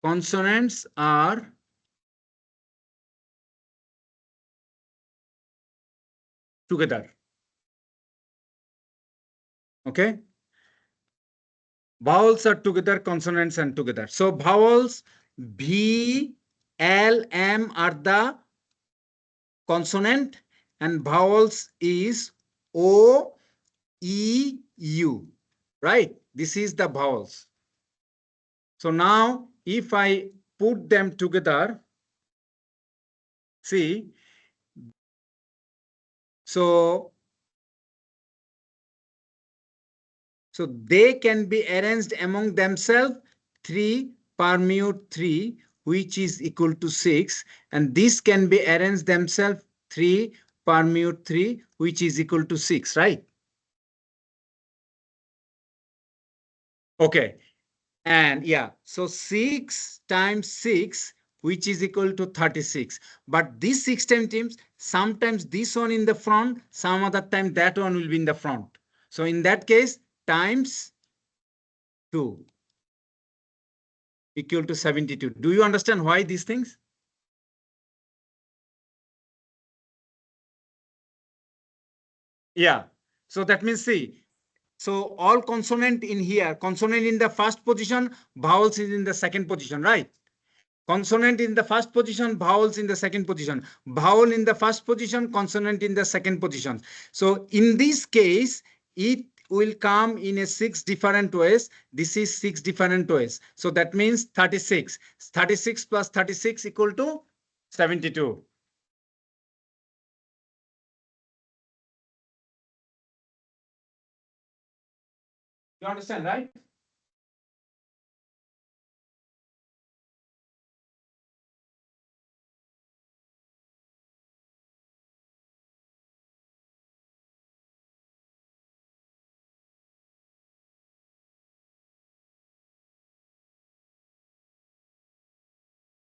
consonants are together. Okay. Vowels are together, consonants and together. So vowels V, L, M are the consonant, and vowels is O, E, U, right? This is the vowels. So now if I put them together, see, so they can be arranged among themselves 3 permute 3, which is equal to 6, and this can be arranged themselves 3 permute 3, which is equal to 6, right? Okay. And yeah, so 6 times 6, which is equal to 36. But this 6 times, sometimes this one in the front, some other time that one will be in the front. So in that case, times 2 equal to 72. Do you understand why these things? Yeah. So that means, see, so all consonant in here, consonant in the first position, vowels is in the second position, right? Consonant in the first position, vowels in the second position. Vowel in the first position, consonant in the second position. So in this case, it will come in a 6 different ways. This is 6 different ways. So that means 36. 36 plus 36 equal to 72. You understand, right?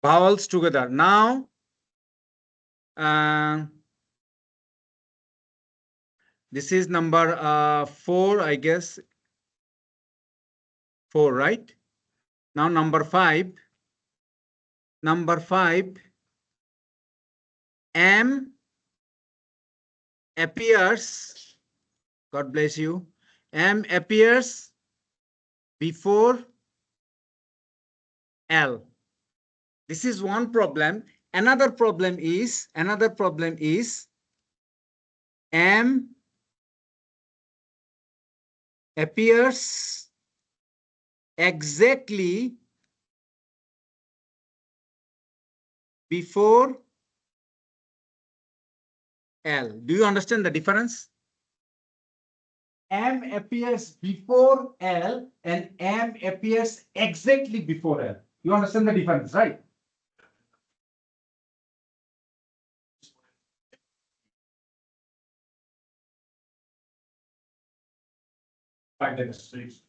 Vowels together. Now, this is number 4, I guess. 4, right? Now number 5. Number 5, M appears, God bless you, M appears before L. This is one problem. Another problem is M appears exactly before L. Do you understand the difference? M appears before L and M appears exactly before L. You understand the difference, right? Six.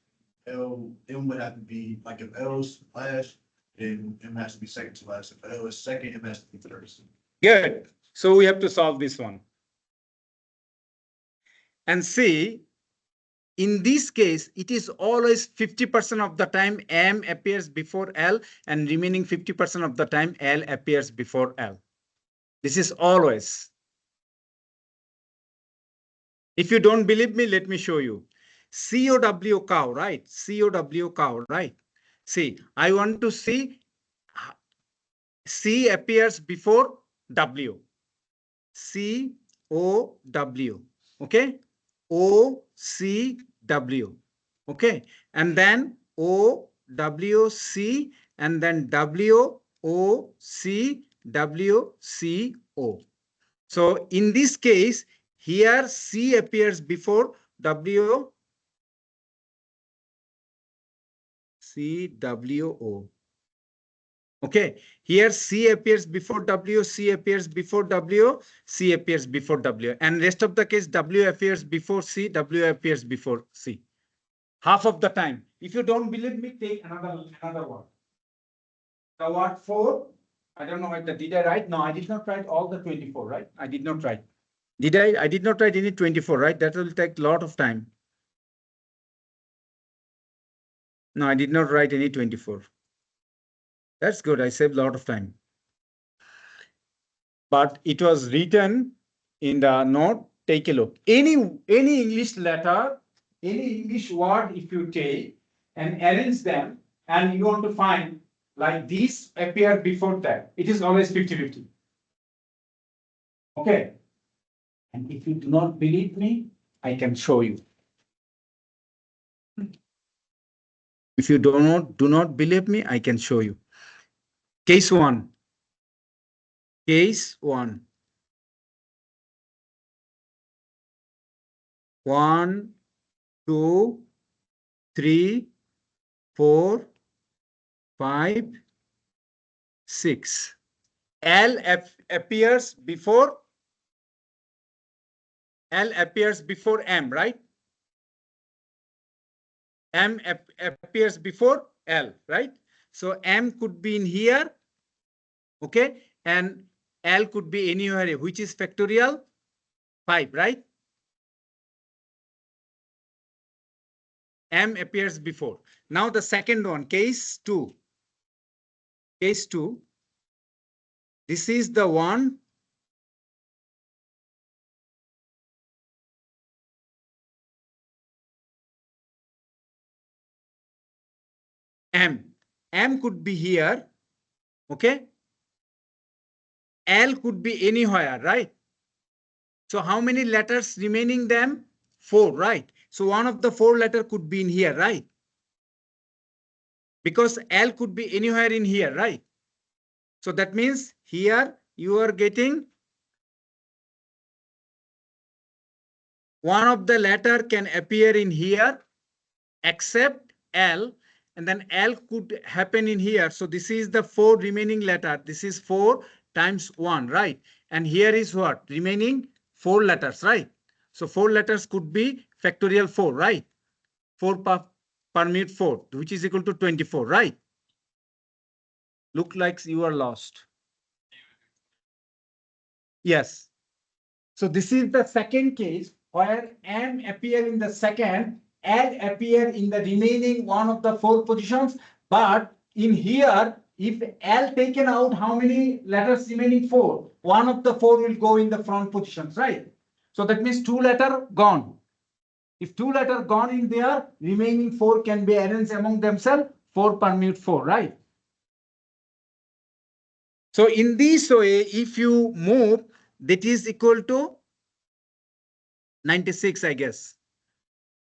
L, M would have to be, like if L's last, then M has to be second to last. If L is second, M has to be first. Good. So we have to solve this one. And see, in this case, it is always 50% of the time M appears before L and remaining 50% of the time L appears before L. This is always. If you don't believe me, let me show you. COW cow, right? COW cow, right? See, I want to see C appears before W. COW. Okay? OCW. Okay? And then OWC and then WOCWCO. So in this case, here C appears before WCWO. Okay, here C appears before W, C appears before W, C appears before W, and rest of the case W appears before C, W appears before C. Half of the time. If you don't believe me, take another word. The word 4. I don't know whether did I write? No, I did not write all the 24, right? I did not write. Did I? I did not write any 24, right? That will take a lot of time. No, I did not write any 24. That's good. I saved a lot of time. But it was written in the note. Take a look. Any English letter, any English word, if you take and arrange them, and you want to find like this appear before that, it is always 50-50. Okay. And if you do not believe me, I can show you. If you do not believe me, I can show you. Case 1. Case 1. 1, 2, 3, 4, 5, 6. L appears before M, right? M appears before L, right? So M could be in here, okay? And L could be anywhere, which is factorial 5, right? M appears before. Now the second one, case 2. Case 2. This is the one. M could be here, okay? L could be anywhere, right? So how many letters remaining them? 4, right? So one of the 4 letter could be in here, right? Because L could be anywhere in here, right? So that means here you are getting one of the letter can appear in here except L, and then L could happen in here. So this is the 4 remaining letter. This is 4 times 1, right? And here is what? Remaining 4 letters, right? So 4 letters could be factorial 4, right? 4 permute 4, which is equal to 24, right? Look like you are lost. Yes. So this is the second case where M appear in the second, L appear in the remaining one of the 4 positions. But in here, if L taken out, how many letters remaining? 4. One of the 4 will go in the front positions, right? So that means 2 letter gone. If 2 letter gone in there, remaining 4 can be arranged among themselves. 4 permute 4, right? So in this way, if you move, that is equal to 96, I guess.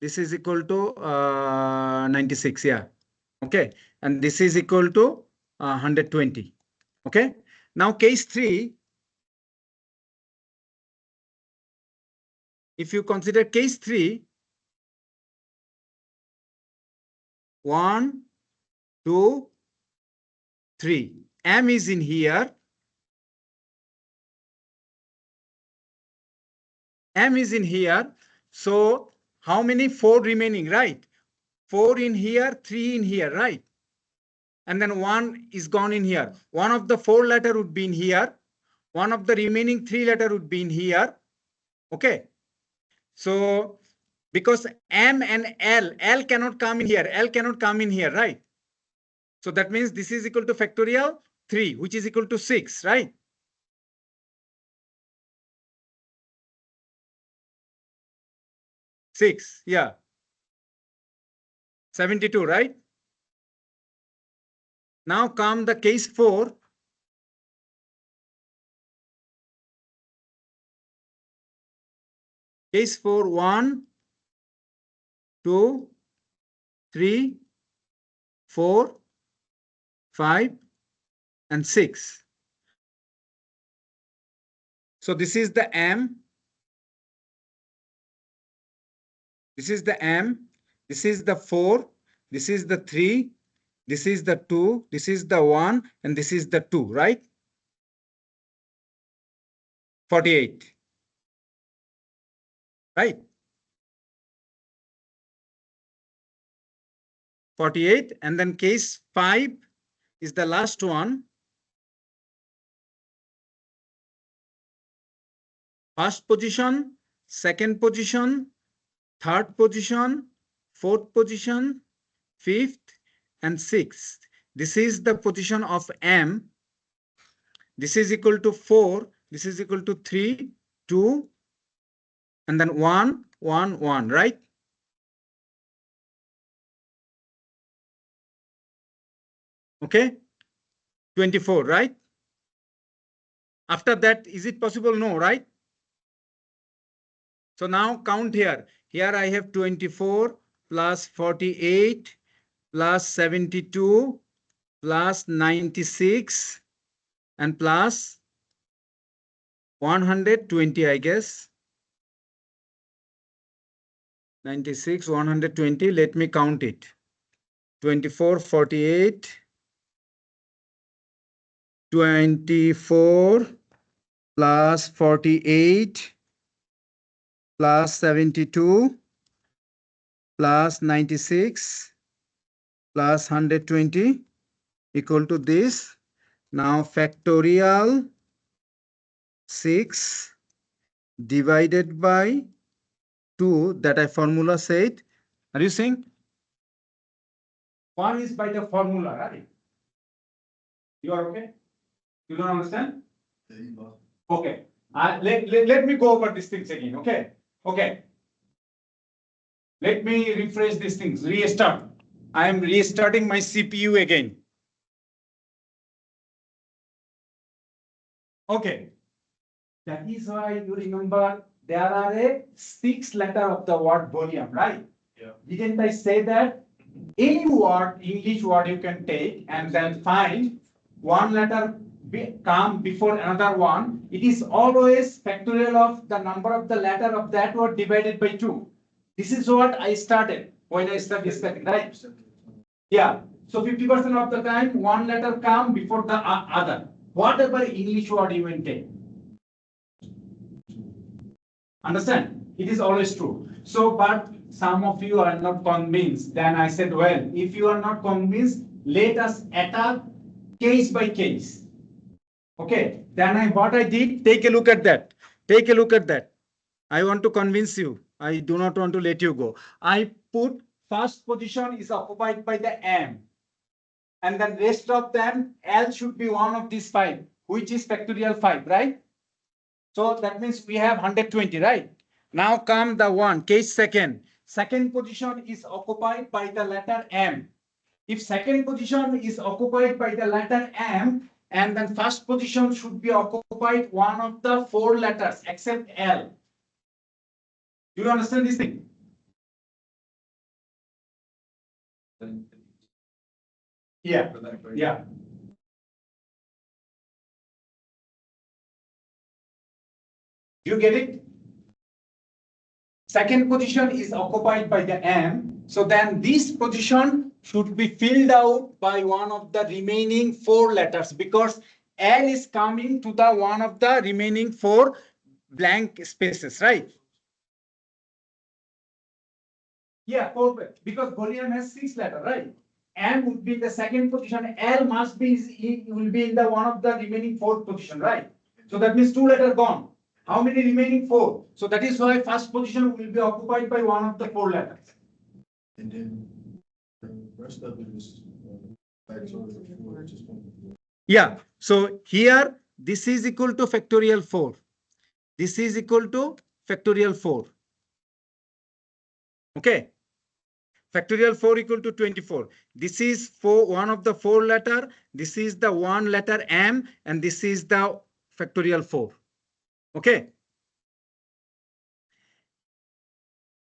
This is equal to 96, yeah. Okay. And this is equal to 120. Okay. Now case 3. If you consider case 3, 1, 2, 3. M is in here. M is in here. So how many? 4 remaining, right? 4 in here, 3 in here, right? And then 1 is gone in here. One of the 4 letter would be in here. One of the remaining 3 letter would be in here. Okay. So because M and L cannot come in here. L cannot come in here, right? So that means this is equal to factorial 3, which is equal to 6, right? Six, yeah. 72, right? Now come the case 4. Case 4, 1, 2, 3, 4, 5, and 6. So this is the M. This is the M. This is the 4. This is the 3. This is the 2. This is the 1. And this is the 2, right? 48. Right? 48. And then case 5 is the last one. First position, second position, third position, fourth position, fifth, and sixth. This is the position of M. This is equal to 4. This is equal to 3, 2, and then 1, 1, 1, right? Okay. 24, right? After that, is it possible? No, right? So now count here. Here I have 24 plus 48 plus 72 plus 96 and plus 120, I guess. 96, 120. Let me count it. 24, 48, 24 plus 48 plus 72 plus 96 plus 120 equal to this. Now factorial 6 divided by 2 that I formula said. Are you seeing? One is by the formula, right? You are okay? You don't understand? Okay. Let me go over these things again. Okay. Okay. Let me refresh these things. Restart. I am restarting my CPU again. Okay. That is why you remember there are a 6 letter of the word volume, right? Yeah. Didn't I say that? Any word, English word you can take and then find one letter come before another one. It is always factorial of the number of the letter of that word divided by 2. This is what I started when I started studying, right? Yeah. So 50% of the time one letter come before the other. Whatever English word you can take. Understand? It is always true. So, but some of you are not convinced. Then I said, well, if you are not convinced, let us attack case by case. Okay. Then what I did, take a look at that. Take a look at that. I want to convince you. I do not want to let you go. I put first position is occupied by the M. And the rest of them, L should be one of these 5, which is factorial 5, right? So that means we have 120, right? Now come the one, case second. Second position is occupied by the letter M. If second position is occupied by the letter M, and then first position should be occupied one of the 4 letters except L. Do you understand this thing? Yeah. Yeah. Do you get it? Second position is occupied by the M. So then this position should be filled out by one of the remaining 4 letters because L is coming to the one of the remaining 4 blank spaces, right? Yeah, 4 because volume has 6 letters, right? M would be in the second position. L must be will be in the one of the remaining 4th position, right? So that means 2 letters gone. How many remaining? 4. So that is why first position will be occupied by one of the 4 letters. And then the rest of it is Yeah. So here this is equal to factorial 4. This is equal to factorial 4. Okay. Factorial 4 equal to 24. This is one of the 4 letter. This is the 1 letter M and this is the factorial 4. Okay.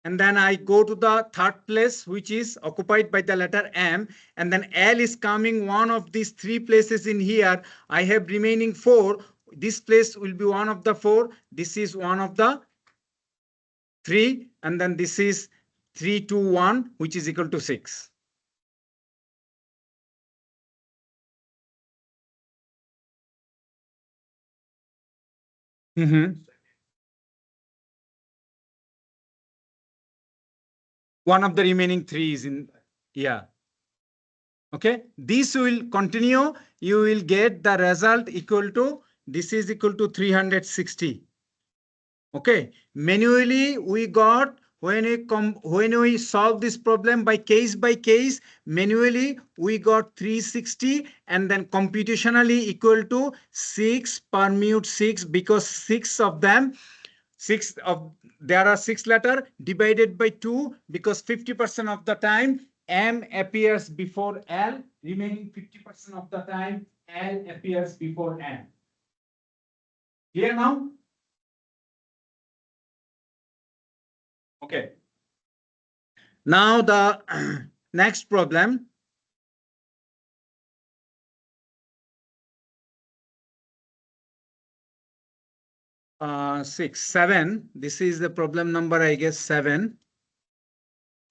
And then I go to the 3rd place, which is occupied by the letter M. And then L is coming one of these 3 places in here. I have remaining 4. This place will be one of the 4. This is one of the 3. And then this is 3, 2, 1, which is equal to 6. One of the remaining 3 is in, yeah. Okay, this will continue. You will get the result equal to, this is equal to 360. Okay, manually we got, when we solve this problem by case, manually we got 360 and then computationally equal to 6 permute 6 because 6 of them, there are 6 letter divided by 2 because 50% of the time M appears before L, remaining 50% of the time L appears before M. Clear now? Okay. Now the next problem. 6, 7. This is the problem number, I guess, 7.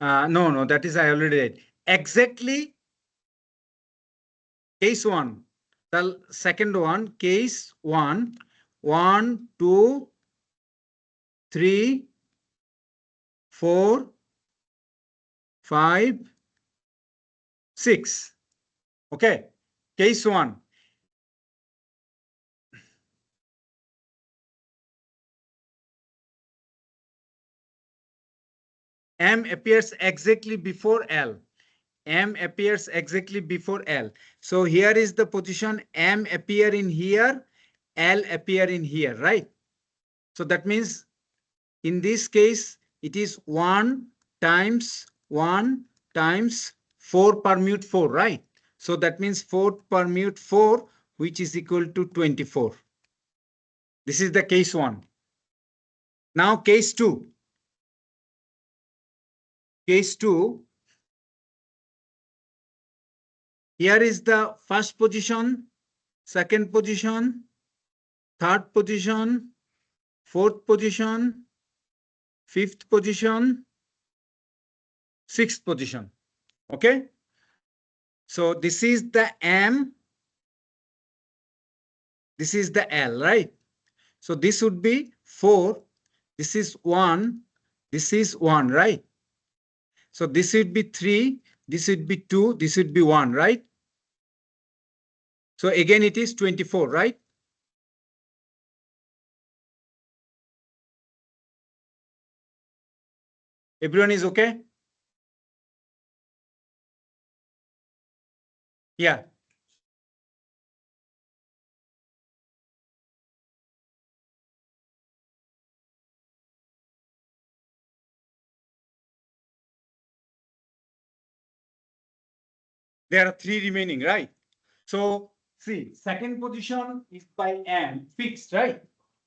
No, that is I already did. Exactly case 1. The second one, case 1. 1, 2, 3, 4, 5, 6. Okay. Case 1. M appears exactly before L. M appears exactly before L. So here is the position. M appear in here, L appear in here, right? So that means in this case, it is 1 times 1 times 4 permute 4, right? So that means 4 permute 4, which is equal to 24. This is the case 1. Now case 2. Case 2. Here is the first position, second position, third position, fourth position, fifth position, sixth position. Okay. So this is the M. This is the L, right? So this would be 4. This is 1. This is 1, right? So this would be 3. This would be 2. This would be 1, right? So again, it is 24, right? Everyone is okay? Yeah. There are 3 remaining, right? So see, second position is by M fixed, right?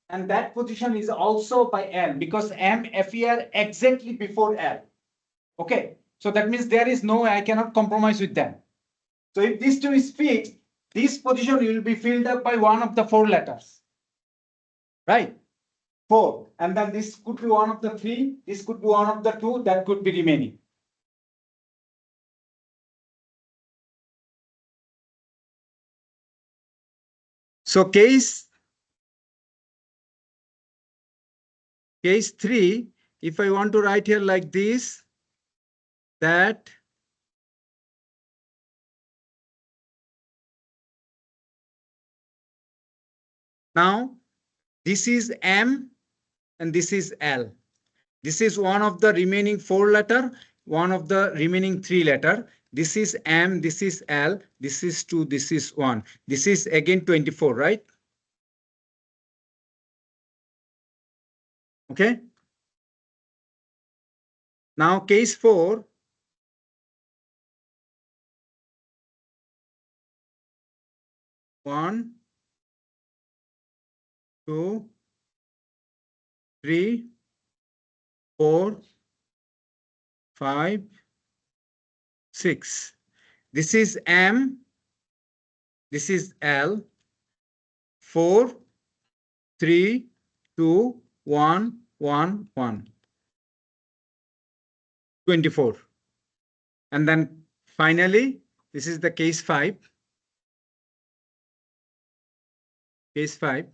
And that position is also by M because M appear exactly before L. Okay. So that means there is no way I cannot compromise with them. So if this 2 is fixed, this position will be filled up by one of the 4 letters. Right? 4. And then this could be one of the 3. This could be one of the 2 that could be remaining. So case 3, if I want to write here like this, that now this is M and this is L. This is one of the remaining 4 letter, one of the remaining 3 letter. This is M, this is L, this is 2, this is 1. This is again 24, right? Okay. Now case 4. 1, 2, 3, 4, 5, 6. This is M. This is L. 4, 3, 2, 1, 1, 1. 24. And then finally, this is the case 5. Case 5.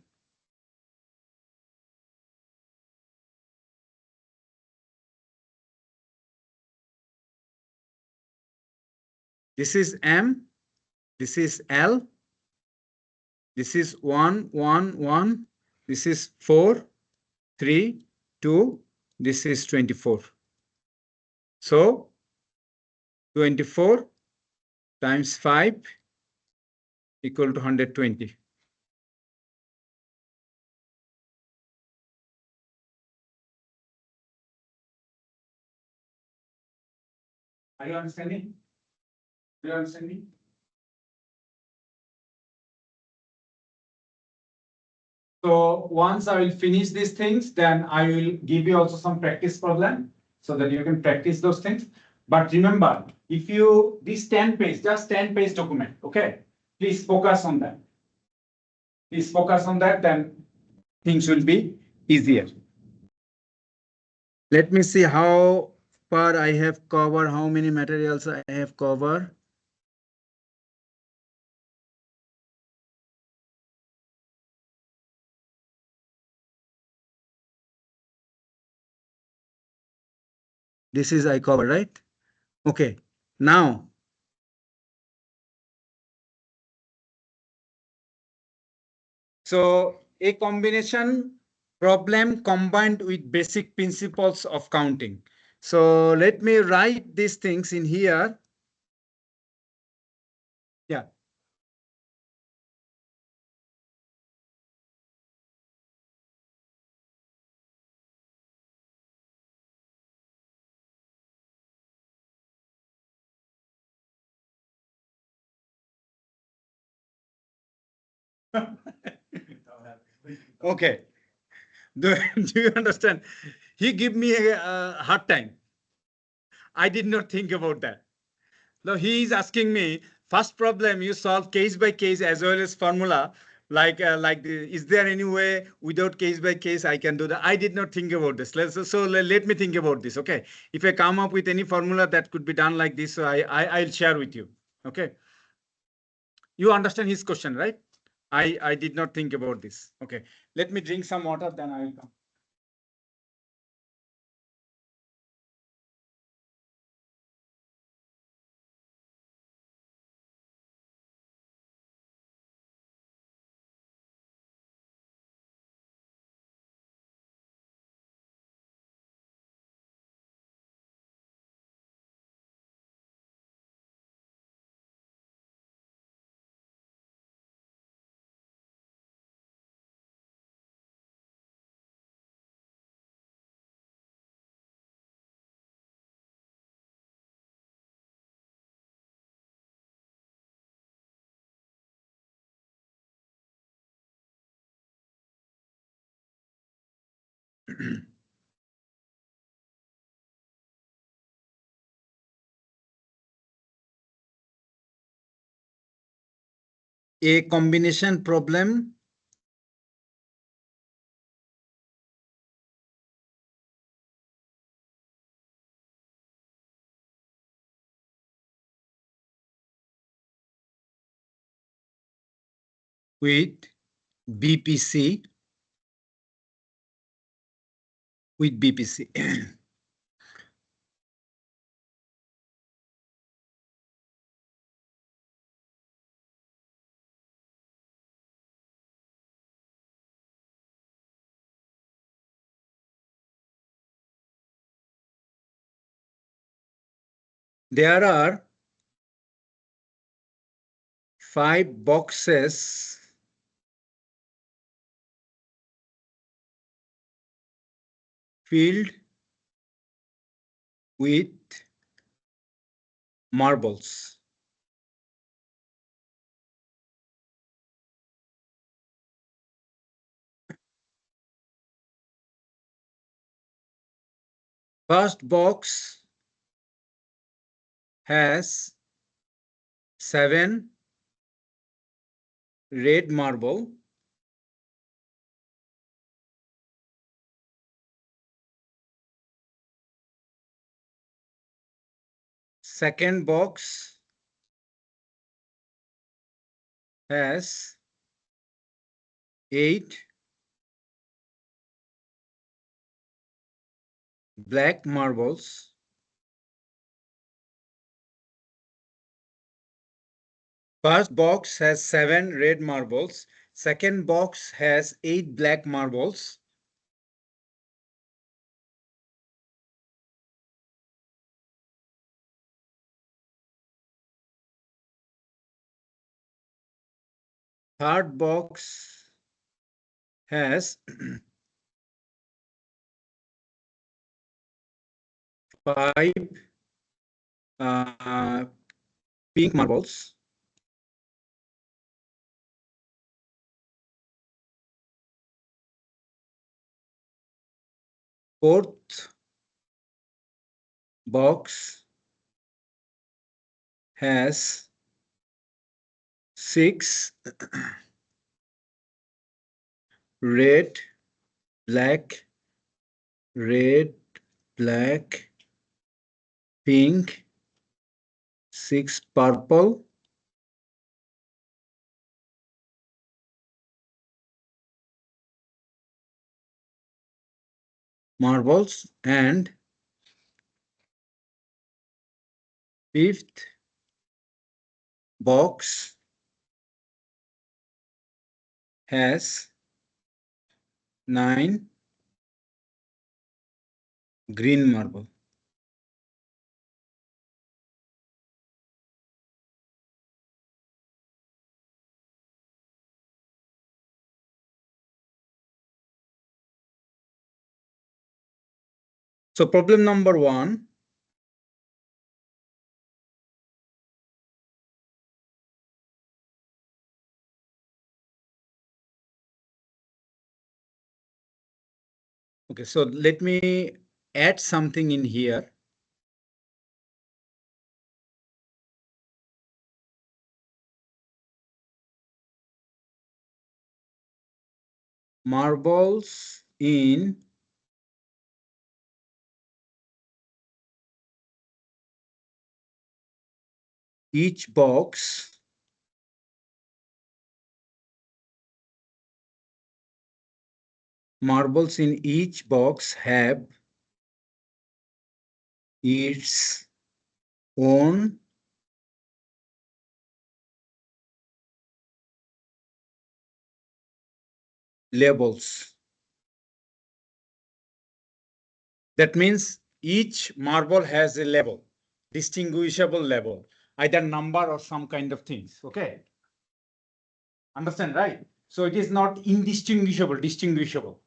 This is M. This is L. This is 1, 1, 1. This is 4, 3, 2. This is 24. So 24 times 5 equal to 120. Are you understanding? Do you understand me? So once I will finish these things, then I will give you also some practice problem so that you can practice those things. But remember, if you, this 10 page, just 10 page document, okay? Please focus on that. Please focus on that. Then things will be easier. Let me see how far I have covered, how many materials I have covered. This is I covered, right? Okay. Now, so a combination problem combined with basic principles of counting. So let me write these things in here. Yeah. Okay. Do you understand? He give me a hard time. I did not think about that. Now he is asking me, first problem you solve case by case as well as formula. Is there any way without case by case I can do that? I did not think about this. Let me think about this. Okay. If I come up with any formula that could be done like this, so I'll share with you. Okay. You understand his question, right? I did not think about this. Okay. Let me drink some water, then I will come. A combination problem with BPC with BPC. There are 5 boxes filled with marbles. First box has 7 red marble. Second box has 8 black marbles. First box has 7 red marbles. Second box has 8 black marbles. Third box has 5 pink marbles. Fourth box has 6 red black, red, black, pink, 6 purple, marbles, and fifth box has 9 green marble. So problem number 1. Okay, so let me add something in here. Marbles in each box marbles in each box have its own labels. That means each marble has a label, distinguishable label, either number or some kind of things. Okay. Understand, right? So it is not indistinguishable, distinguishable.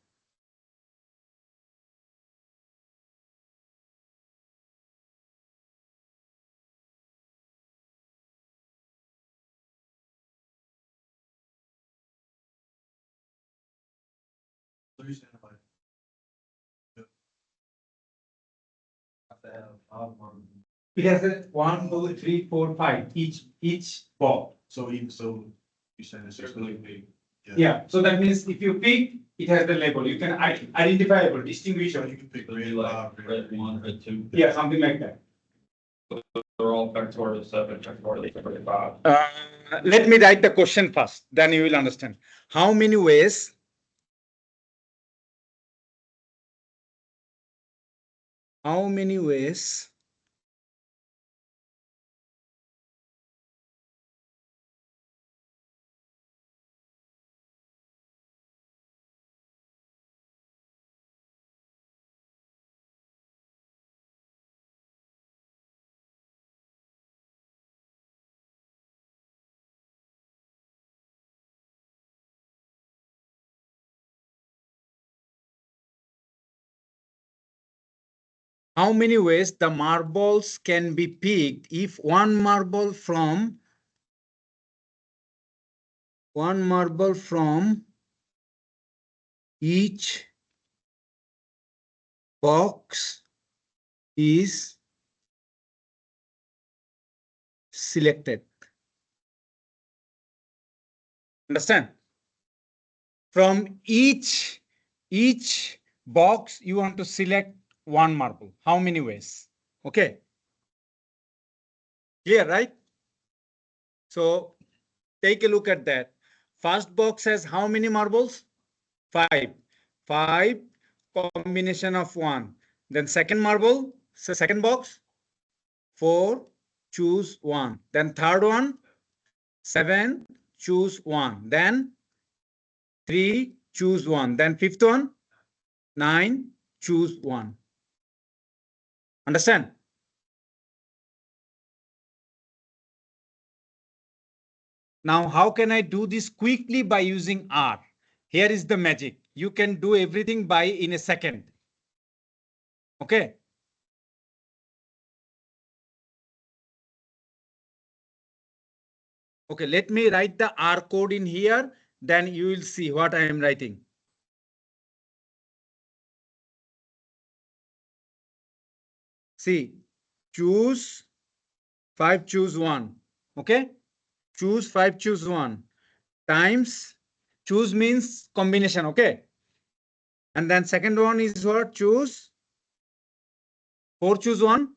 So you're saying like, It has a 1, 2, 3, 4, 5 each ball. so even so, you're saying it's certainly big. Yeah. So that means if you pick, it has the label. You can identifiable, So distinguishable. you can pick It'd be red, like five, red one, red two. Yeah, something like that. They're all factorial 7, factorial 35. Let me write the question first, then you will understand. How many ways? How many ways the marbles can be picked if one marble from each box is selected. Understand? From each box, you want to select one marble. How many ways? Okay. Clear, right? So take a look at that. First box has how many marbles? 5. 5 combination of 1. Then second marble, so second box, 4, choose 1. Then third one, 7, choose 1. Then 3, choose 1. Then fifth one, 9, choose 1. Understand? Now, how can I do this quickly by using R? Here is the magic. You can do everything by in a second. Okay. Okay, let me write the R code in here. Then you will see what I am writing. See, choose 5, choose 1. Okay. Choose 5, choose 1 times choose means combination. Okay. And then second one is what? Choose. 4 choose 1.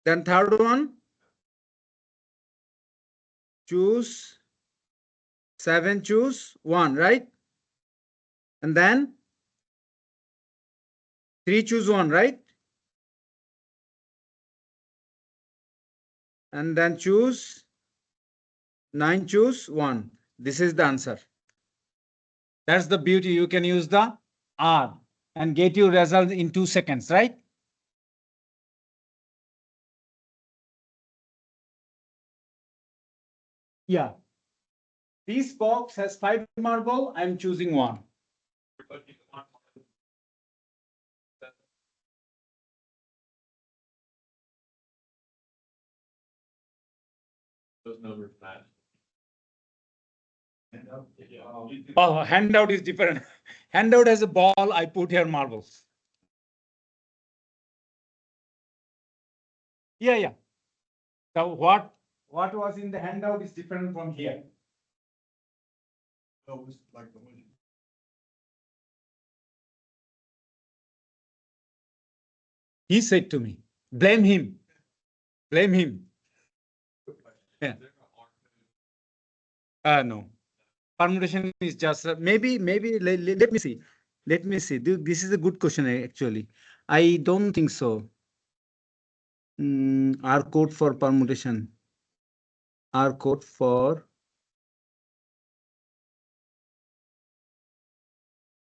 Then third one. Choose 7 choose 1, right? And then 3 choose 1, right? And then choose 9 choose 1. This is the answer. That's the beauty. You can use the R and get your result in 2 seconds, right? Yeah. This box has 5 marble. I'm choosing 1. Those numbers match. Oh, handout is different. Handout has a ball. I put here marbles. Yeah, yeah. So what was in the handout is different from here. That was like the one. He said to me, blame him. Blame him. Yeah. No. Permutation is just maybe let me see. Let me see. This is a good question actually. I don't think so. R code for permutation. R code for.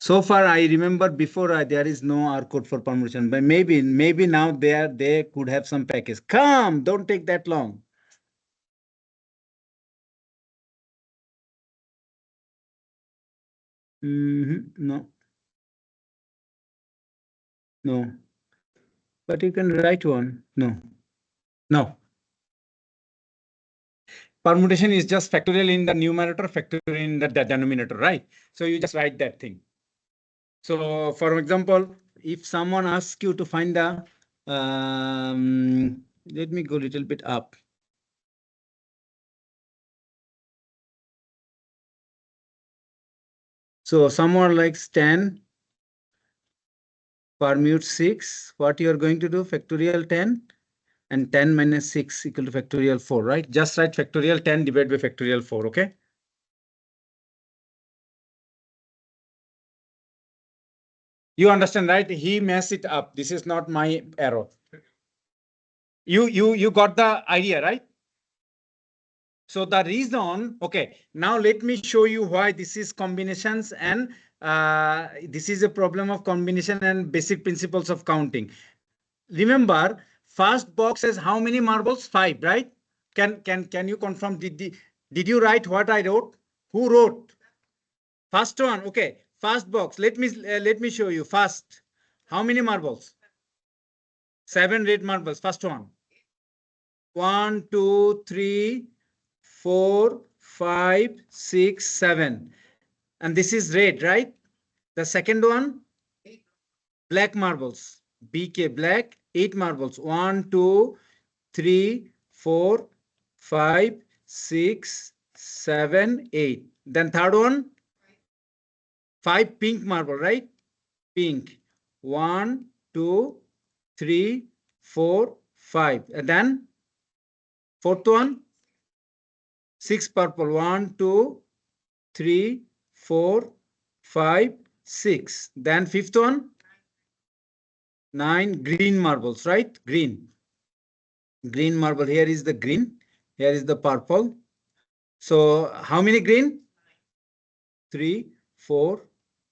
So far, I remember before there is no R code for permutation, but maybe now they could have some package. Come, don't take that long. No, no. But you can write one. No, no. Permutation is just factorial in the numerator, factorial in the denominator, right? So you just write that thing. So, for example, if someone asks you to find the, let me go a little bit up. So someone likes 10 permute 6. What you are going to do? Factorial 10 and 10 minus 6 equal to factorial 4, right? Just write factorial 10 divided by factorial 4, okay? You understand, right? He messed it up. This is not my error. You got the idea, right? So the reason, okay, now let me show you why this is combinations and this is a problem of combination and basic principles of counting. Remember, first box says how many marbles? 5, right? Can you confirm? Did you write what I wrote? Who wrote? First one, okay. First box. Let me show you. First, how many marbles? 7 red marbles. First one. 1, 2, 3, 4, 5, 6, 7. And this is red, right? The second one, black marbles. BK black, 8 marbles. 1, 2, 3, 4, 5, 6, 7, 8. Then third one, 5 pink marble, right? Pink. 1, 2, 3, 4, 5. And then fourth one, 6 purple. 1, 2, 3, 4, 5, 6. Then fifth one, 9 green marbles, right? Green. Green marble. Here is the green. Here is the purple. So how many green? 3, 4,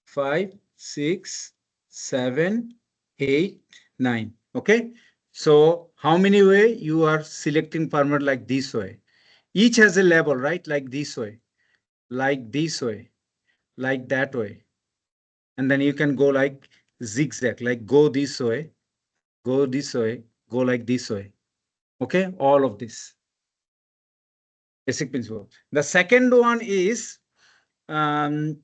5, 6, 7, 8, 9. Okay. So how many way you are selecting permit like this way? Each has a label, right? Like this way, like this way, like that way. And then you can go like zigzag, like go this way, go this way, go like this way. Okay. All of this. Basic principle. The second one is the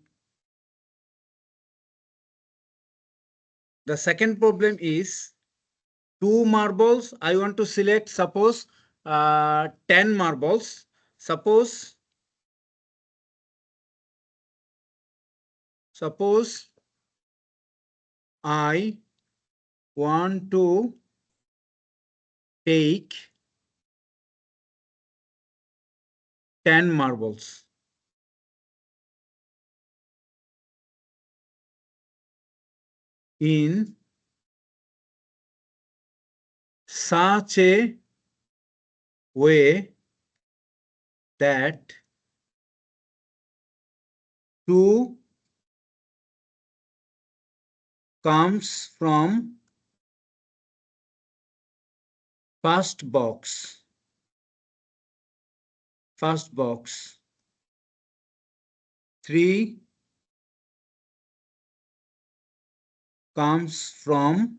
second problem is 2 marbles. I want to select, suppose 10 marbles. Suppose Suppose I want to take 10 marbles. In such a way that 2 comes from first box. 3 comes from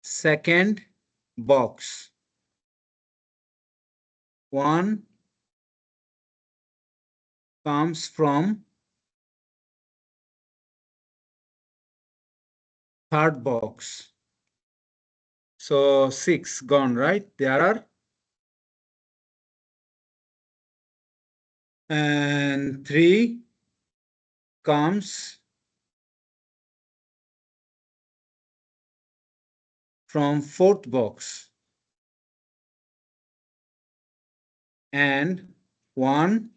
second box. 1 comes from third box. So 6 gone, right? There are. And 3 comes from fourth box. And 1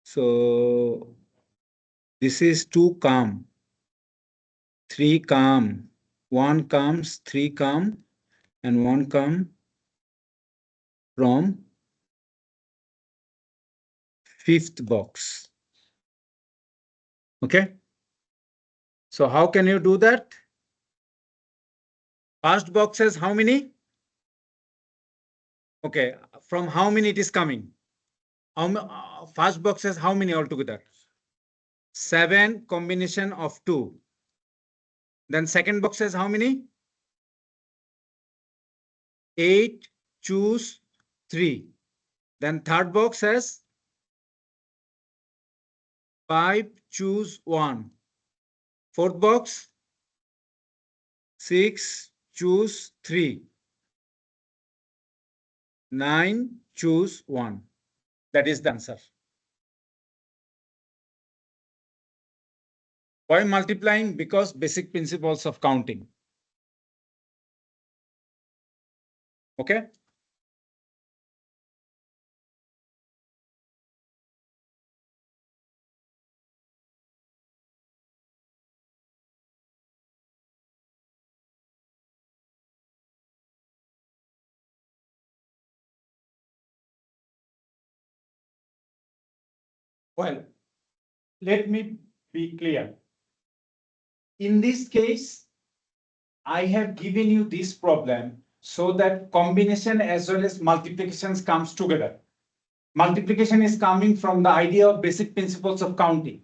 so this is 2 come, 3 come, 1 comes, 3 come, and 1 come from fifth box. Okay. So how can you do that? First box says how many? Okay. From how many it is coming? First box says how many altogether? 7 combination of 2. Then second box says how many? 8 choose 3. Then third box says 5 choose 1. Fourth box 6 choose 3. 9 choose 1. That is the answer. Why multiplying? Because basic principles of counting. Okay. Well, let me be clear. In this case, I have given you this problem so that combination as well as multiplications comes together. Multiplication is coming from the idea of basic principles of counting.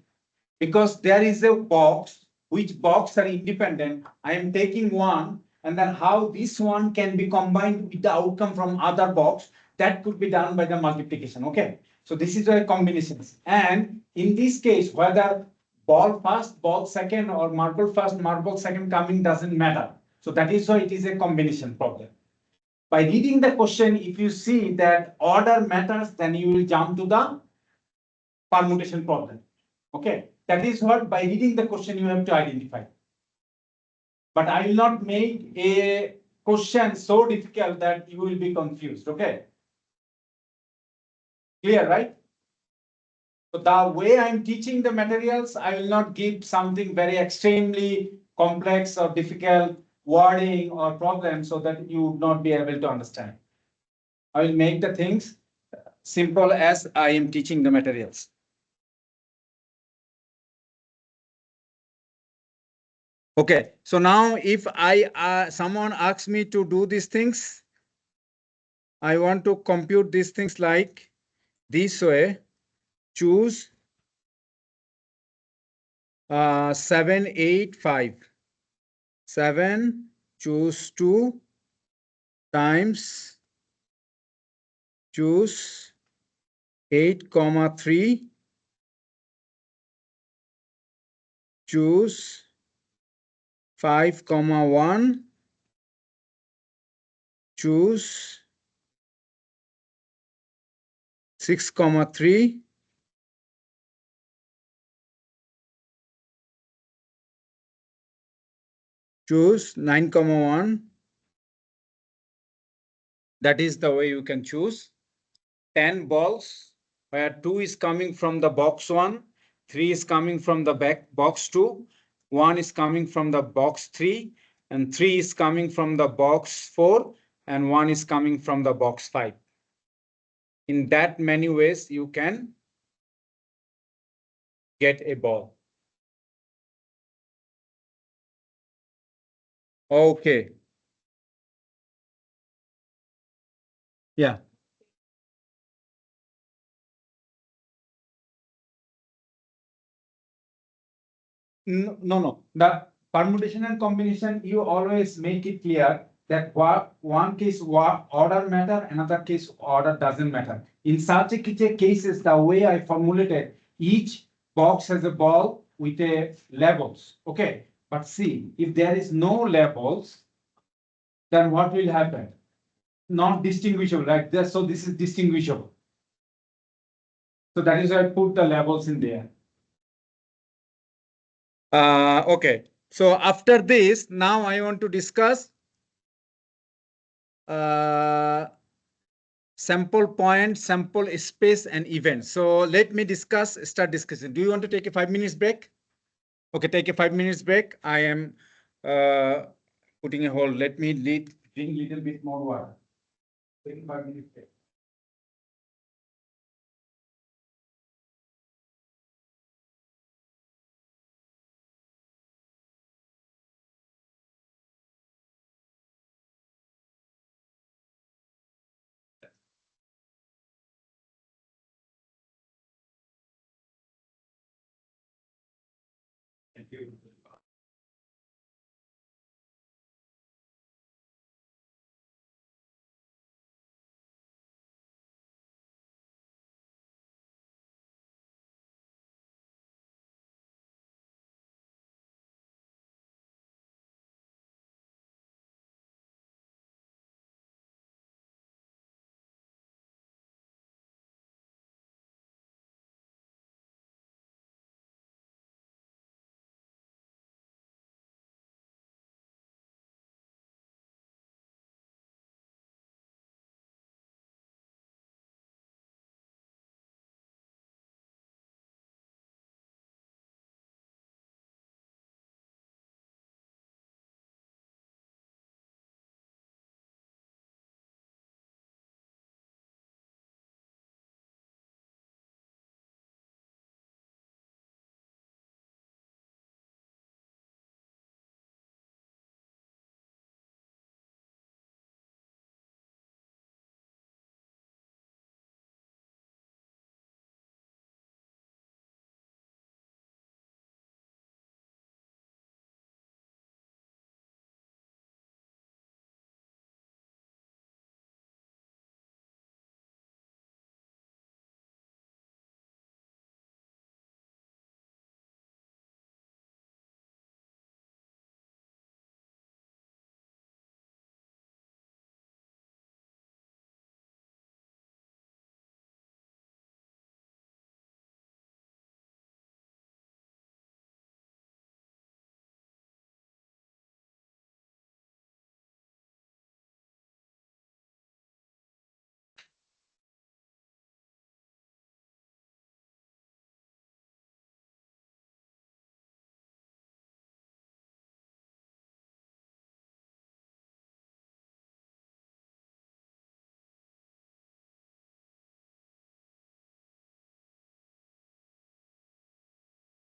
Because there is a box, which box are independent. I am taking one, and then how this one can be combined with the outcome from other box, that could be done by the multiplication. Okay. So this is a combinations. And in this case, whether ball first, ball second, or marble first, marble second coming doesn't matter. So that is why it is a combination problem. By reading the question, if you see that order matters, then you will jump to the permutation problem. Okay, that is what by reading the question you have to identify. But I will not make a question so difficult that you will be confused. Okay, clear, right? So the way I'm teaching the materials, I will not give something very extremely complex or difficult wording or problem so that you would not be able to understand. I will make the things simple as I am teaching the materials. Okay, so now if someone asks me to do these things, I want to compute these things like this way. Choose 7, 8, 5. 7, choose 2 times choose 8, 3, choose 5, 1, choose 6,3. Choose 9,1. That is the way you can choose. 10 balls, where 2 is coming from the box 1, 3 is coming from the back box 2, 1 is coming from the box 3, and 3 is coming from the box 4, and 1 is coming from the box 5. In that many ways, you can get a ball. Okay. Yeah. No. The permutation and combination, you always make it clear that one case order matter, another case order doesn't matter. In such a cases, the way I formulated, each box has a ball with a labels. Okay, but see, if there is no labels, then what will happen? Not distinguishable, right? So this is distinguishable. So that is why I put the labels in there. Okay. So after this, now I want to discuss sample point, sample space, and event. So let me start discussing. Do you want to take a 5 minutes break? Okay, take a 5 minutes break. I am putting a hold. Let me drink a little bit more water. Take a 5 minutes break. Thank you.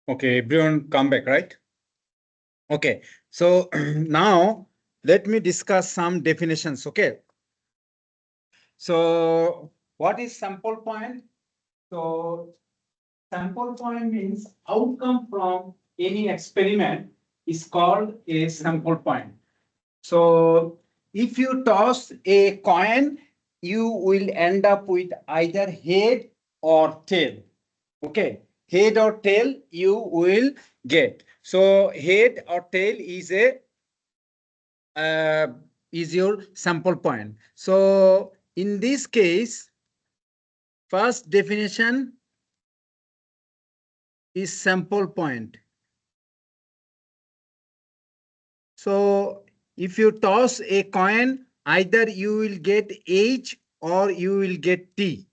Okay, everyone come back, right? Okay, so now let me discuss some definitions, okay? So what is sample point? So sample point means outcome from any experiment is called a sample point. So if you toss a coin, you will end up with either head or tail. Okay, head or tail you will get. So head or tail is your sample point. So in this case, First definition is sample point. So if you toss a coin, either you will get H or you will get T.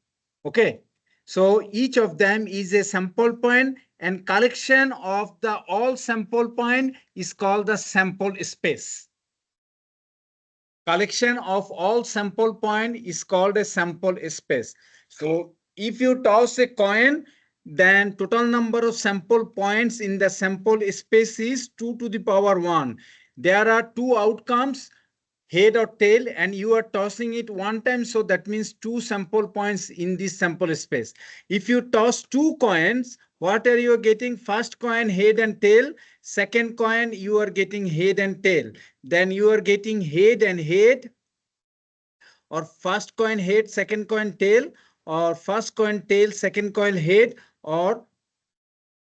Okay. So each of them is a sample point, and collection of the all sample point is called the sample space. Collection of all sample point is called a sample space. So if you toss a coin, then total number of sample points in the sample space is 2 to the power 1. There are two outcomes, head or tail, and you are tossing it one time, so that means two sample points in this sample space. If you toss two coins, what are you getting? First coin head and tail, second coin you are getting head and tail. Then you are getting head and head, or first coin head, second coin tail, or first coin tail, second coin head, or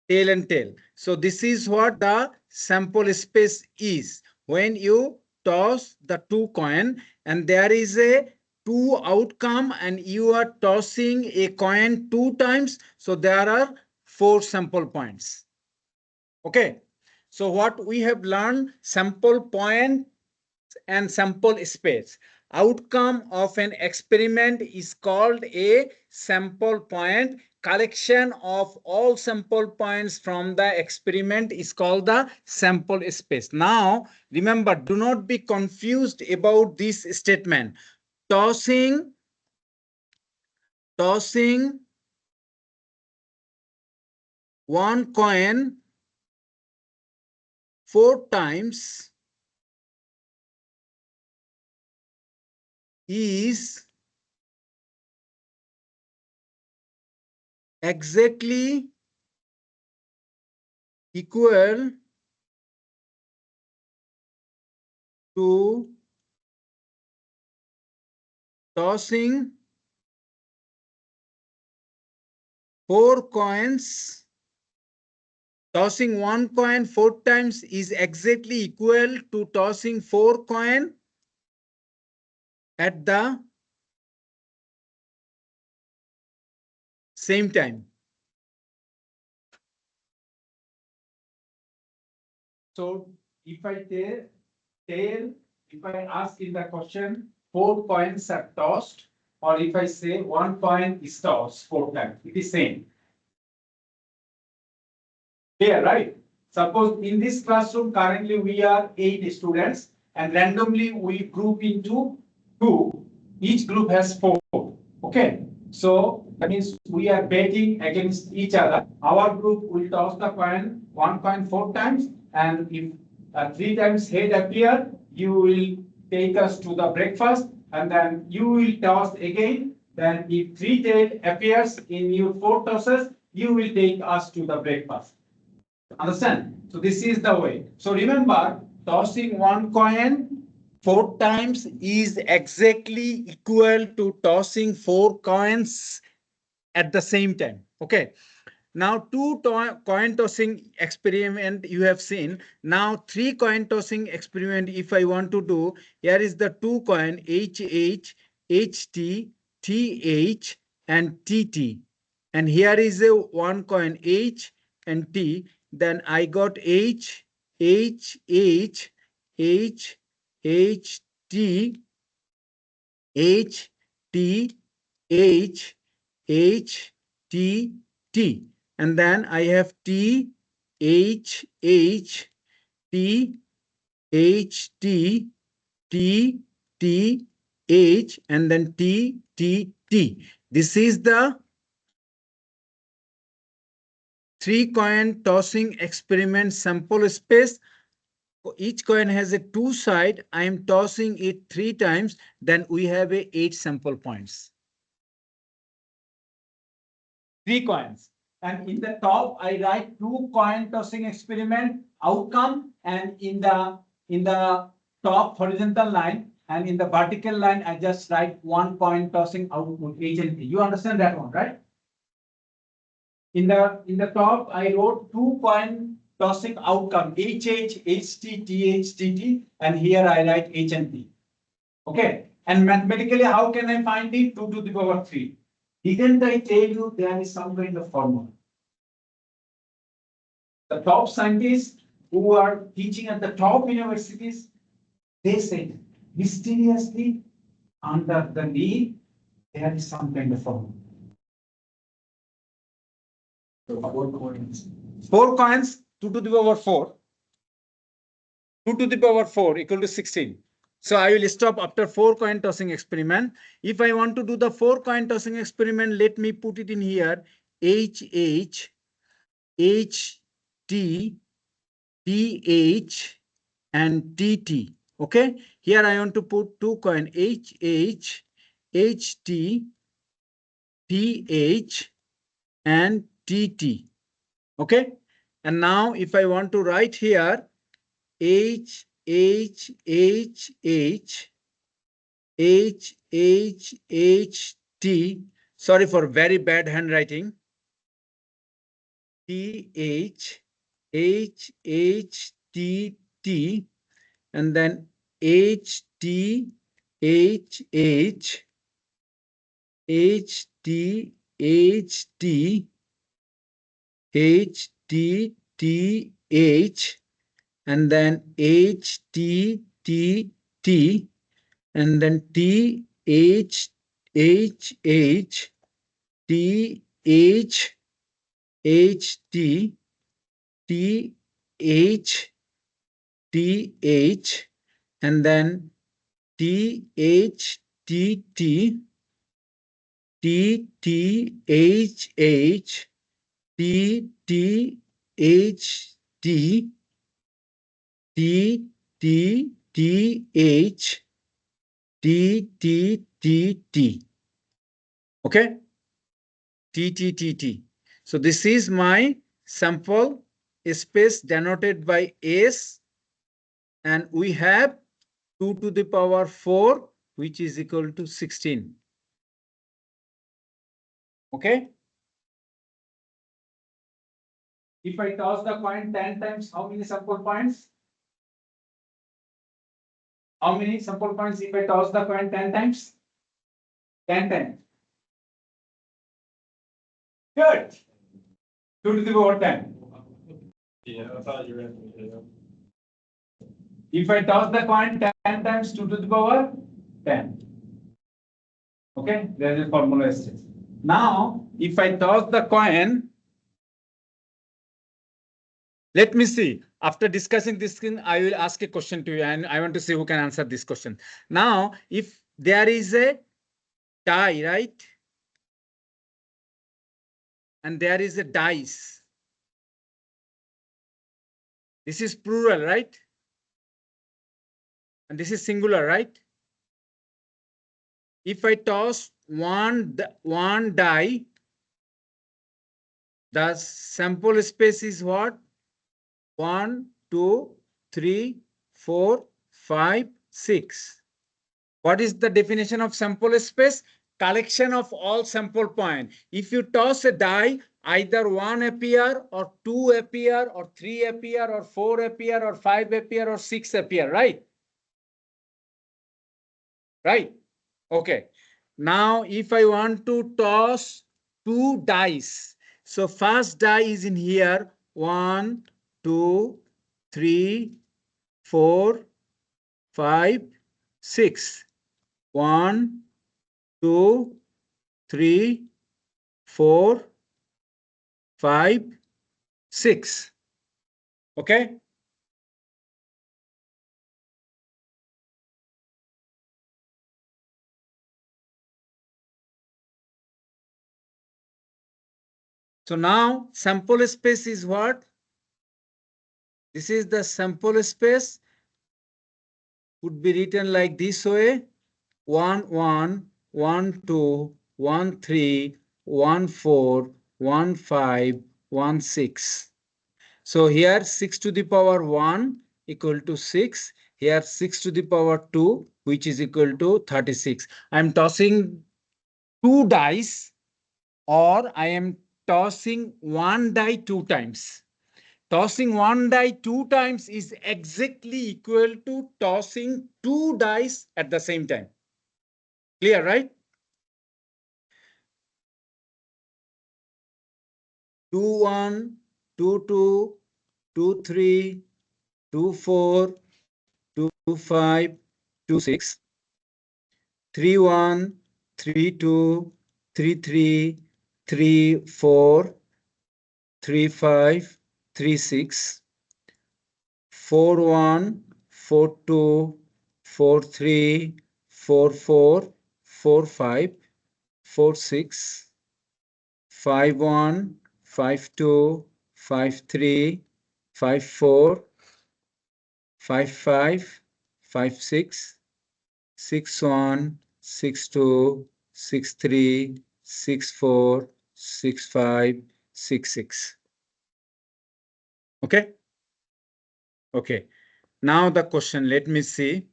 tail and tail. So this is what the sample space is. When you toss the two coin and there is a two outcome and you are tossing a coin two times, so there are four sample points. Okay. So what we have learned, sample point and sample space. Outcome of an experiment is called a sample point. Collection of all sample points from the experiment is called the sample space. Now, remember, do not be confused about this statement. Tossing one coin 4 times is exactly equal to tossing 4 coins. Tossing one coin 4 times is exactly equal to tossing 4 coin at the same time. So if I tail, if I ask in the question, 4 coins are tossed, or if I say 1 coin is tossed 4 times, it is same. Clear, right? Suppose in this classroom currently we are 8 students and randomly we group into 2. Each group has 4. Okay. So that means we are betting against each other. Our group will toss the coin, 1 coin 4 times, and if 3 times head appear, you will take us to the breakfast, and then you will toss again. Then if 3 tail appears in your 4 tosses, you will take us to the breakfast. Understand? So this is the way. So remember, tossing one coin 4 times is exactly equal to tossing 4 coins at the same time. Okay. Now two coin tossing experiment you have seen. Now 3 coin tossing experiment if I want to do, here is the 2 coin HH, HT, TH and TT. And here is a 1 coin H and T. Then I got H, H, H, H, H, T, H, T, H, H, T, T. And then I have T, H, H, T, H, T, T, T, H, and then T, T, T. This is the 3 coin tossing experiment sample space. Each coin has a 2 side. I am tossing it 3 times. Then we have a 8 sample points. 3 coins. And in the top, I write 2 coin tossing experiment outcome. And in the top horizontal line and in the vertical line, I just write 1 coin tossing output H and T. You understand that one, right? In the top, I wrote 2 coin tossing outcome HH, HT, TH, TT, and here I write H and T. Okay. And mathematically, how can I find it? 2 to the power 3. Didn't I tell you there is some kind of formula? The top scientists who are teaching at the top universities, they said mysteriously under the knee there is some kind of formula. So 4 coins. 4 coins, 2 to the power 4. 2 to the power 4 equal to 16. So I will stop after 4 coin tossing experiment. If I want to do the 4 coin tossing experiment, let me put it in here. HH, HT, TH, and TT. Okay. Here I want to put 2 coin HH, HT, TH, and TT. Okay. And now if I want to write here H, H, H, H, H, H, H, T. Sorry for very bad handwriting. T, H, H, H, T, T, and then H, T, H, H, H, T, H, T, H, T, T, H, and then H, T, T, T, and then T, H, H, H, T, H, H, T, T, H, T, H, and then T, H, T, T, T, T, H, H, T, T, H, T, T, T, T, H, T, T, T, T. Okay? T, T, T, T. So this is my sample space denoted by S, and we have 2 to the power 4, which is equal to 16. Okay? If I toss the coin 10 times, how many sample points? How many sample points if I toss the coin 10 times? 10 times. Good. 2 to the power 10. Yeah, I thought you were in, yeah. If I toss the coin 10 times, 2 to the power 10. Okay, there is a formula is. Now, if I toss the coin, let me see. After discussing this thing, I will ask a question to you, and I want to see who can answer this question. Now, if there is a die, right? And there is a dice. This is plural, right? And this is singular, right? If I toss one die, the sample space is what? 1, 2, 3, 4, 5, 6. What is the definition of sample space? Collection of all sample points. If you toss a die, either 1 appear, or 2 appear, or 3 appear, or 4 appear, or 5 appear, or 6 appear, right? Right? Okay. Now, if I want to toss 2 dice, so first die is in here, 1, 2, 3, 4, 5, 6. 1, 2, 3, 4, 5, 6. Okay. So now sample space is what? This is the sample space. Would be written like this way: 1, 1, 1, 2, 1, 3, 1, 4, 1, 5, 1, 6. So here 6 to the power 1 equal to 6. Here 6 to the power 2, which is equal to 36. I am tossing 2 dice, or I am tossing 1 die 2 times. Tossing 1 die 2 times is exactly equal to tossing 2 dice at the same time. Clear, right? 2-1, 2-2, 2-3, 2-4, 2-5, 2-6, 3-1, 3-2, 3-3, 3-4, 3-5, 3-6, 4-1, 4-2, 4-3, 4-4, 4-5, 4-6, 5-1, 5-2, 5-3, 5-4, 5-5, 5-6, 6-1, 6-2, 6-3, 6-4, 6-5, 6-6. Okay? Okay. Now the question, let me see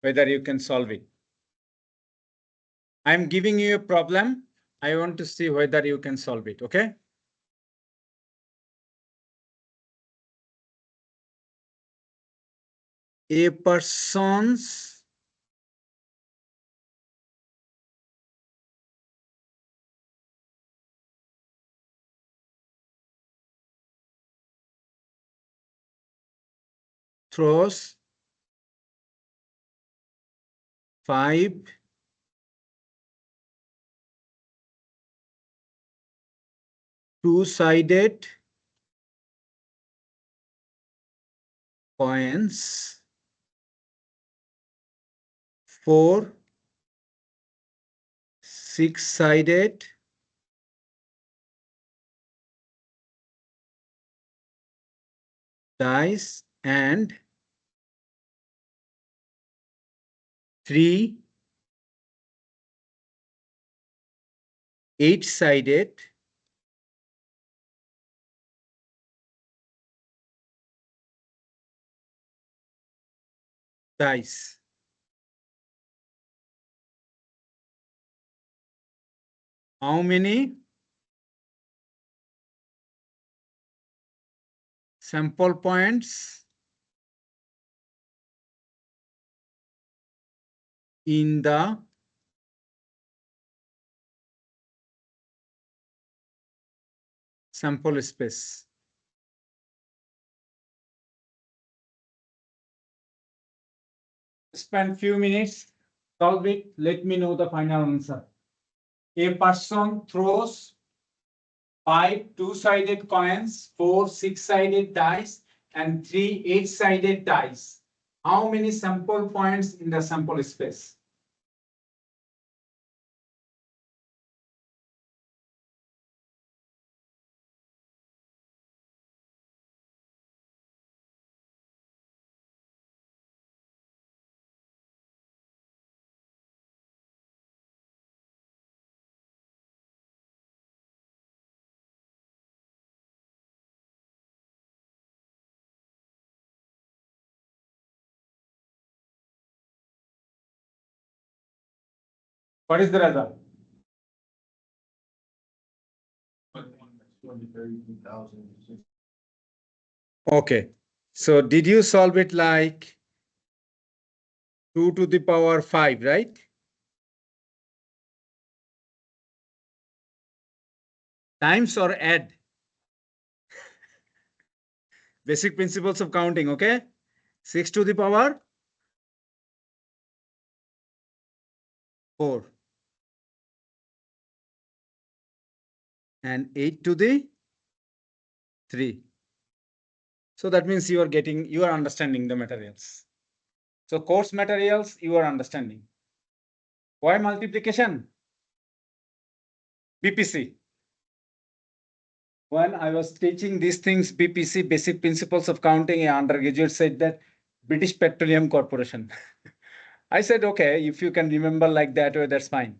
whether you can solve it. I'm giving you a problem. I want to see whether you can solve it. Okay? A person's throws 5 two-sided coins, 4 six-sided dice, and 3 eight-sided dice. How many sample points in the sample space? Spend few minutes, solve it, let me know the final answer. A person throws 5 two-sided coins, 4 six-sided dice, and 3 eight-sided dice. How many sample points in the sample space? What is the result? 232,000. Okay. So did you solve it like 2 to the power 5, right? Times or add? Basic principles of counting, okay? 6 to the power 4. And 8 to the 3. So that means you are understanding the materials. So course materials, you are understanding. Why multiplication? BPC. When I was teaching these things, BPC, basic principles of counting, an undergraduate said that British Petroleum Corporation. I said, okay, if you can remember like that way, that's fine.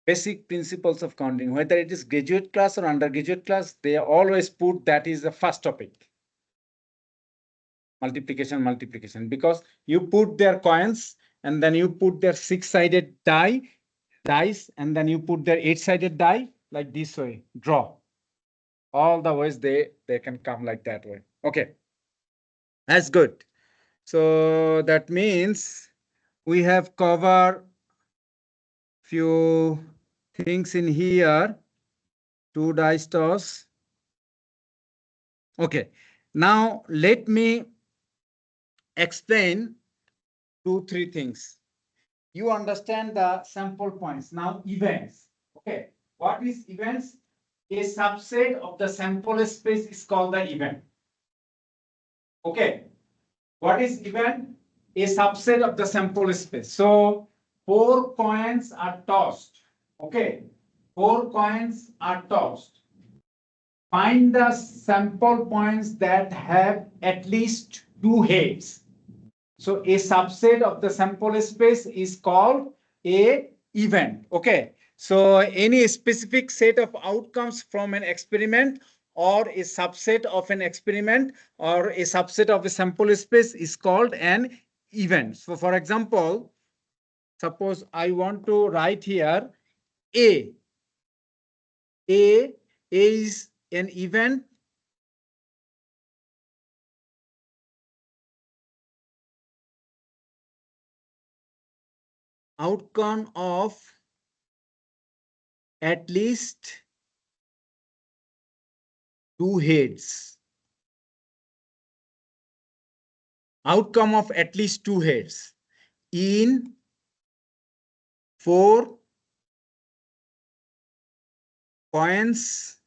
Basic principles of counting, whether it is graduate class or undergraduate class, they always put that is the first topic. Multiplication, because you put their coins and then you put their six-sided dice, and then you put their eight-sided die like this way, draw. All the ways they can come like that way. Okay, that's good. So that means we have covered few things in here. 2 dice toss. Okay. Now let me explain 2-3 things. You understand the sample points. Now events. Okay. What is events? A subset of the sample space is called the event. Okay. What is event? A subset of the sample space. So 4 coins are tossed. Okay. 4 coins are tossed. Find the sample points that have at least 2 heads. So a subset of the sample space is called a event. Okay. So any specific set of outcomes from an experiment or a subset of an experiment or a subset of a sample space is called an event. So for example, suppose I want to write here A. A is an event outcome of at least 2 heads. Outcome of at least 2 heads in 4 coins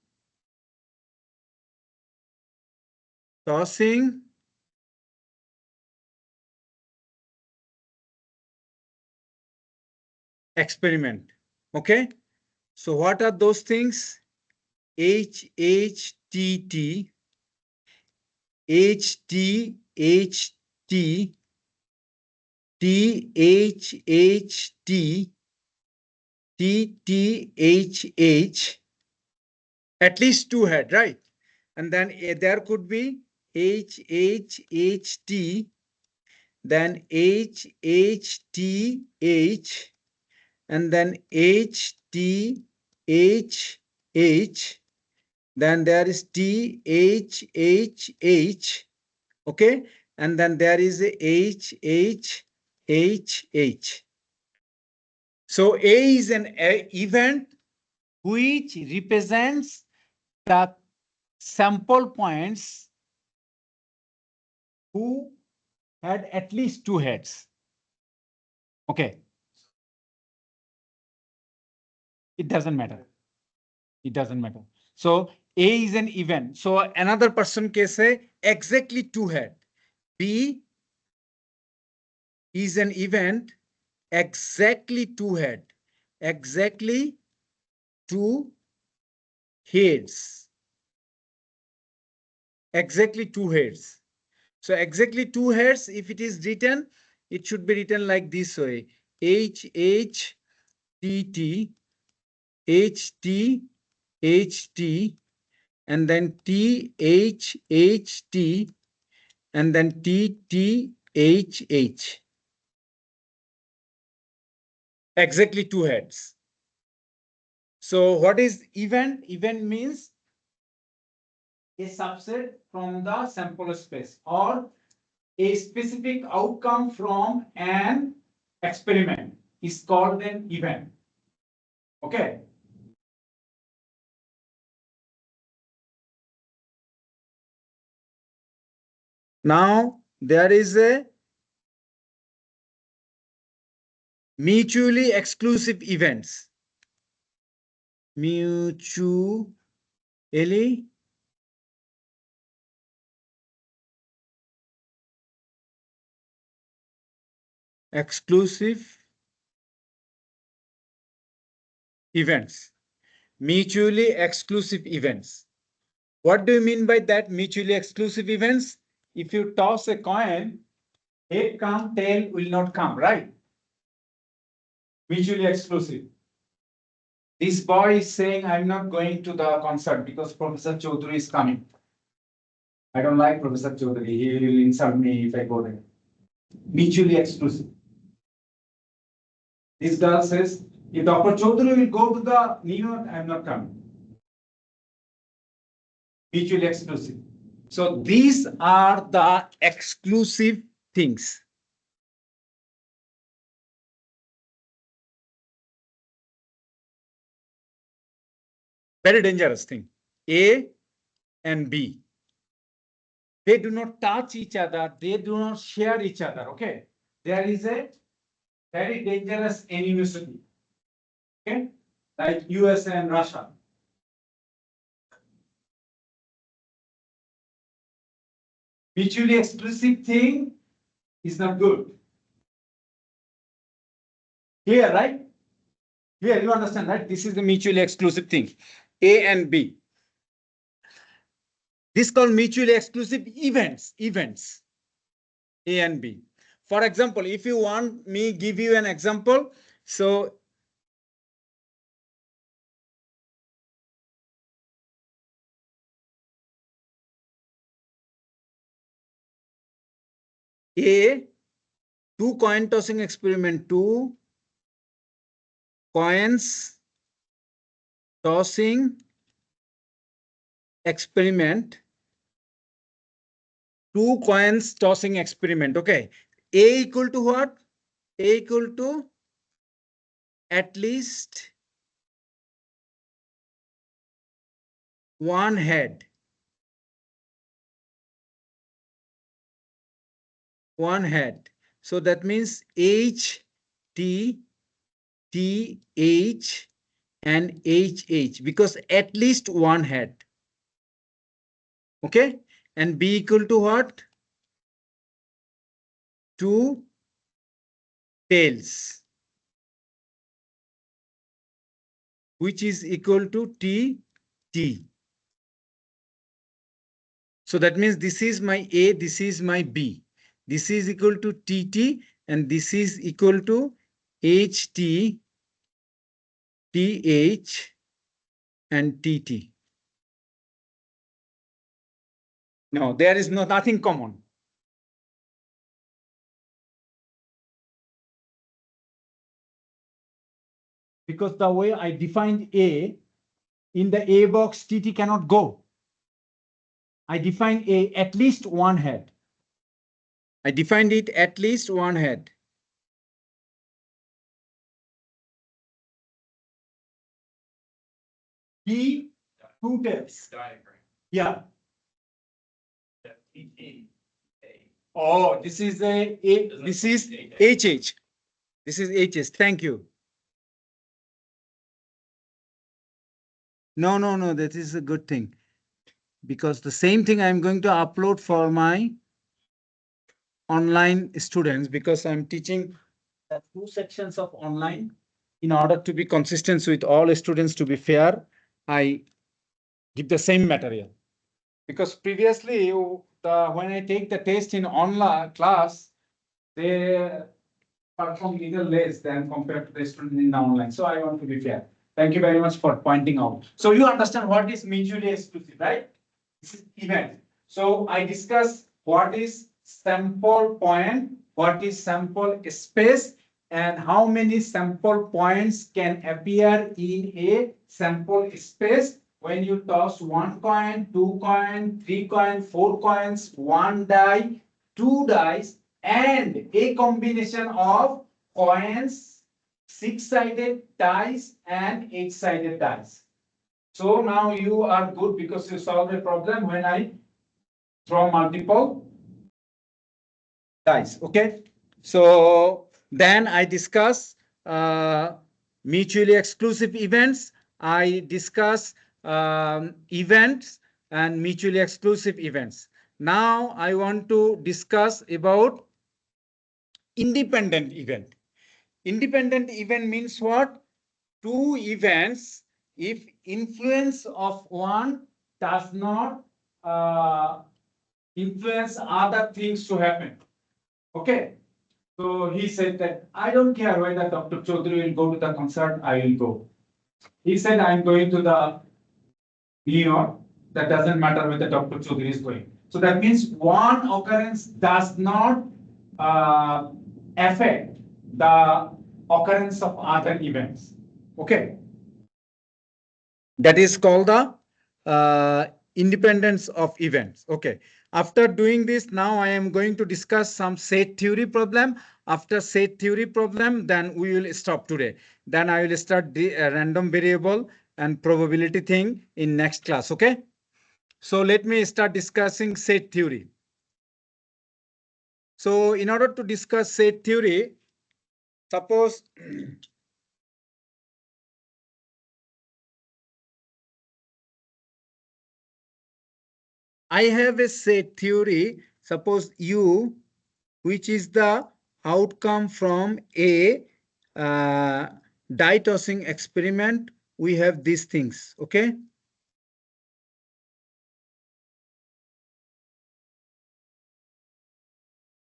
tossing experiment. Okay. So what are those things? HHTT, HTHT, THHT, TTHH, at least 2 head, right? And then there could be HHHT, then HHTH, and then HTHH, then there is THHH, okay? And then there is a HHHH. So A is an event which represents the sample points who had at least 2 heads. Okay. It doesn't matter. It doesn't matter. So A is an event. So another person can say exactly 2 head. B is an event exactly 2 head. Exactly 2 heads. Exactly 2 heads. So exactly 2 heads, if it is written, it should be written like this way. HHTT, HT, HT, and then THHT, and then TTHH. Exactly 2 heads. So what is event? Event means a subset from the sample space or a specific outcome from an experiment is called an event. Okay. Now there is a mutually exclusive events. Mutually exclusive events. Mutually exclusive events. What do you mean by that? Mutually exclusive events? If you toss a coin, head come, tail will not come, right? Mutually exclusive. This boy is saying, I'm not going to the concert because Professor Chaudhary is coming. I don't like Professor Chaudhary. He will insult me if I go there. Mutually exclusive. This girl says, if Dr. Chaudhary will go to the New York, I'm not coming. Mutually exclusive. So these are the exclusive things. Very dangerous thing. A and B. They do not touch each other. They do not share each other. Okay. There is a very dangerous animosity. Okay. Like USA and Russia. Mutually exclusive thing is not good. Clear, right? Clear, you understand, right? This is the mutually exclusive thing. A and B. This is called mutually exclusive events. Events. A and B. For example, if you want me give you an example, so A, two coin tossing experiment, two coins tossing experiment, two coins tossing experiment. Okay. A equal to what? A equal to at least one head. One head. So that means H, T, T, H, and H, H, because at least one head. Okay. And B equal to what? Two tails, which is equal to T, T. So that means this is my A, this is my B. This is equal to TT, and this is equal to HT, TH, and TT. No, there is nothing common. Because the way I defined A, in the A box, TT cannot go. I defined A at least one head. I defined it at least one head. T, two tails. Diagram. Yeah. TT. Oh, this is this is HH. This is HS. Thank you. No, no, no, that is a good thing. Because the same thing I'm going to upload for my online students, because I'm teaching two sections of online. In order to be consistent with all students, to be fair, I give the same material. Because previously, when I take the test in online class, they perform little less than compared to the student in the online. So I want to be fair. Thank you very much for pointing out. So you understand what is mutually exclusive, right? This is event. So I discuss what is sample point, what is sample space, and how many sample points can appear in a sample space when you toss one coin, two coin, three coin, four coins, one die, two dice, and a combination of coins, six-sided dice, and eight-sided dice. So now you are good because you solved a problem when I throw multiple dice. Okay. So then I discuss mutually exclusive events. I discuss events and mutually exclusive events. Now I want to discuss about independent event. Independent event means what? Two events, if influence of one does not influence other things to happen. Okay. So he said that I don't care whether Dr. Chaudhary will go to the concert, I will go. He said I'm going to the New York. That doesn't matter whether Dr. Chaudhary is going. So that means one occurrence does not affect the occurrence of other events. Okay. That is called the independence of events. Okay. After doing this, now I am going to discuss some set theory problem. After set theory problem, then we will stop today. Then I will start the random variable and probability thing in next class. Okay. So let me start discussing set theory. So in order to discuss set theory, suppose I have a set theory, suppose U, which is the outcome from a dye tossing experiment. We have these things, okay?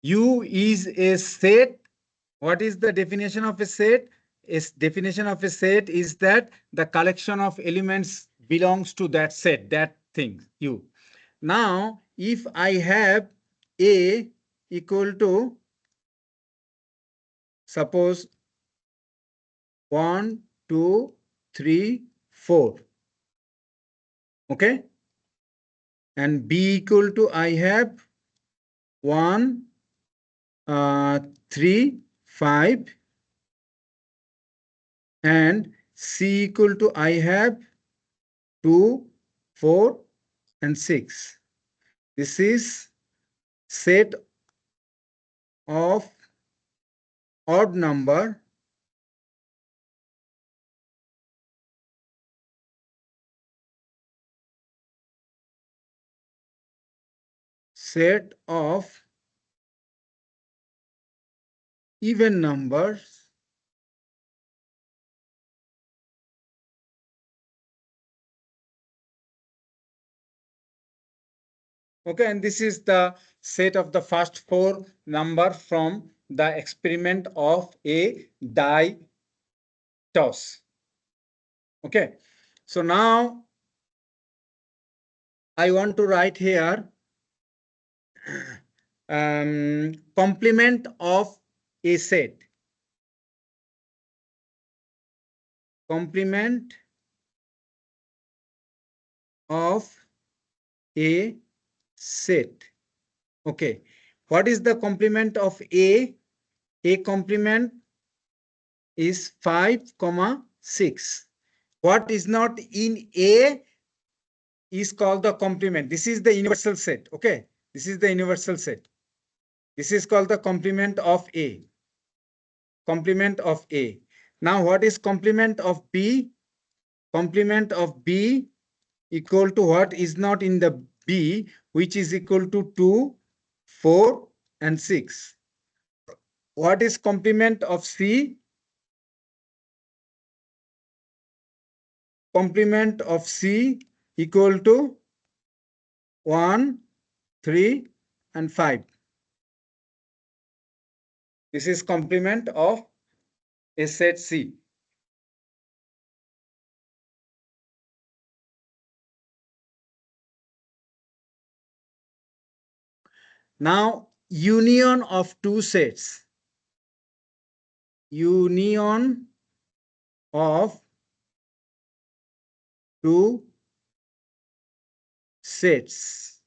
U is a set. What is the definition of a set? Definition of a set is that the collection of elements belongs to that set, that thing, U. Now, if I have A equal to, suppose 1, 2, 3, 4. Okay. And B equal to, I have 1, 3, 5. And C equal to, I have 2, 4, and 6. This is set of odd number set of even numbers okay, and this is the set of the first 4 number from the experiment of a die toss. Okay, so now I want to write here complement of a set. Complement of a set. Okay, what is the complement of A? A complement is 5, 6. What is not in A is called the complement. This is the universal set. Okay, this is the universal set. This is called the complement of A. Complement of A. Now, what is complement of B? Complement of B equal to what is not in the B, which is equal to 2, 4, and 6. What is complement of C? Complement of C equal to 1, 3, and 5. This is complement of a set C. Now, union of two sets. Union of two sets.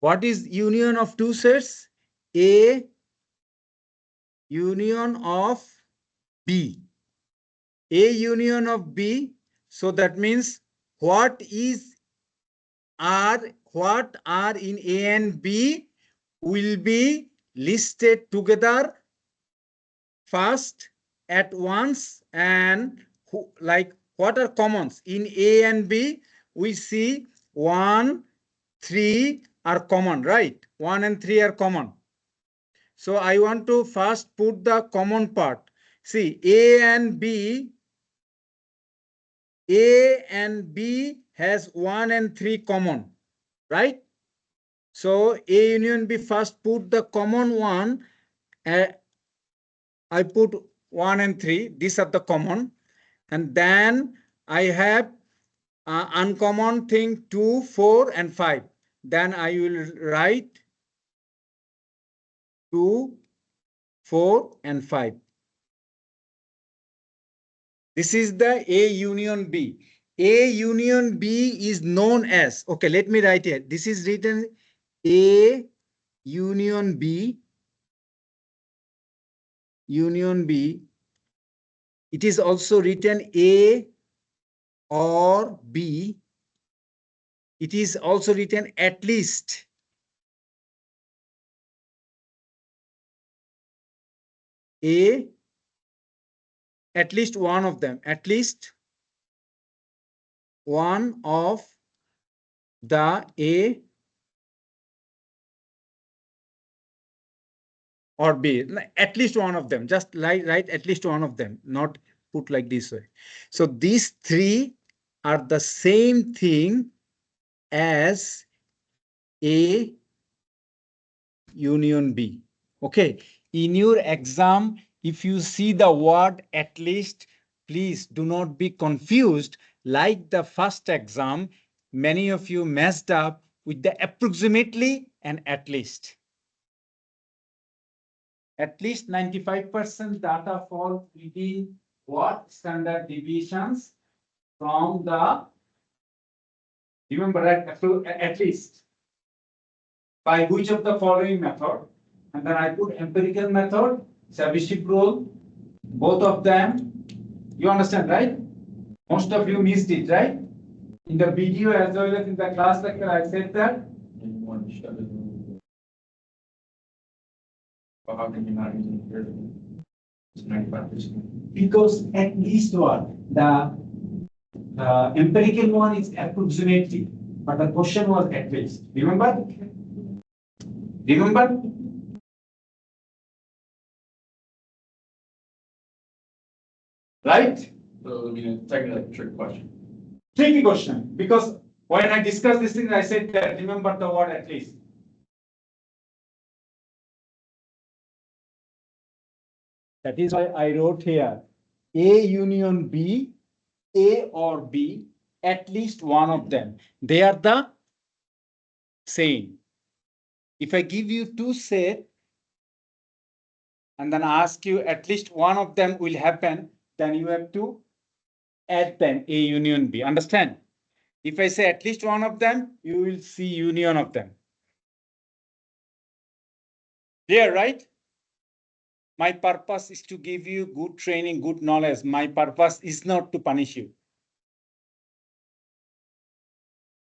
What is union of two sets? A union of B. A union of B. So that means what are in A and B will be listed together first at once, and like what are commons in A and B? We see 1, 3 are common, right? 1 and 3 are common. So I want to first put the common part. See, A and B has 1 and 3 common, right? So A union B, first put the common one. I put 1 and 3. These are the common. And then I have uncommon thing 2, 4, and 5. Then I will write 2, 4, and 5. This is the A union B. A union B is known as, okay, let me write here. This is written A union B. Union B. It is also written A or B, it is also written at least A, at least one of them, at least one of the A or B, at least one of them, just write at least one of them, not put like this way. So these three are the same thing as A union B. Okay, in your exam, if you see the word at least, please do not be confused. Like the first exam, many of you messed up with the approximately and at least. At least 95% data fall within what standard deviations from the, remember that at least by which of the following method, and then I put empirical method, Saviship rule, both of them. You understand, right? Most of you missed it, right? In the video as well as in the class lecture, I said that. But how can you not use it here? It's 95%. Because at least what? The empirical one is approximately, but the question was at least. Remember? Remember? Right? So, I mean, it's technically a trick question. Tricky question, because when I discussed this thing, I said that remember the word at least. That is why I wrote here A union B, A or B, at least one of them. They are the same. If I give you two sets and then ask you at least one of them will happen, then you have to add them A union B. Understand? If I say at least one of them, you will see union of them. Clear, right? My purpose is to give you good training, good knowledge. My purpose is not to punish you.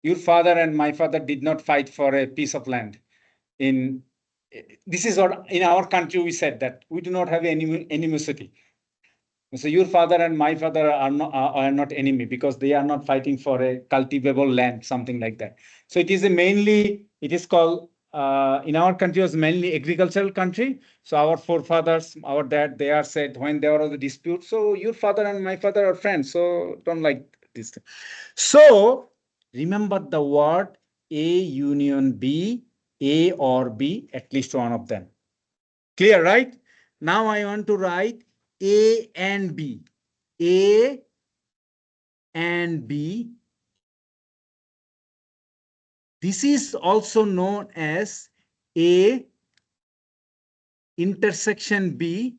Your father and my father did not fight for a piece of land. This is what in our country we said that we do not have any animosity. So your father and my father are not enemy because they are not fighting for a cultivable land, something like that. So it is it is called in our country was mainly agricultural country. So our forefathers, our dad, they are said when there was a dispute. So your father and my father are friends. So don't like this thing. So remember the word A union B, A or B, at least one of them. Clear, right? Now I want to write A and B. A and B. This is also known as A intersection B.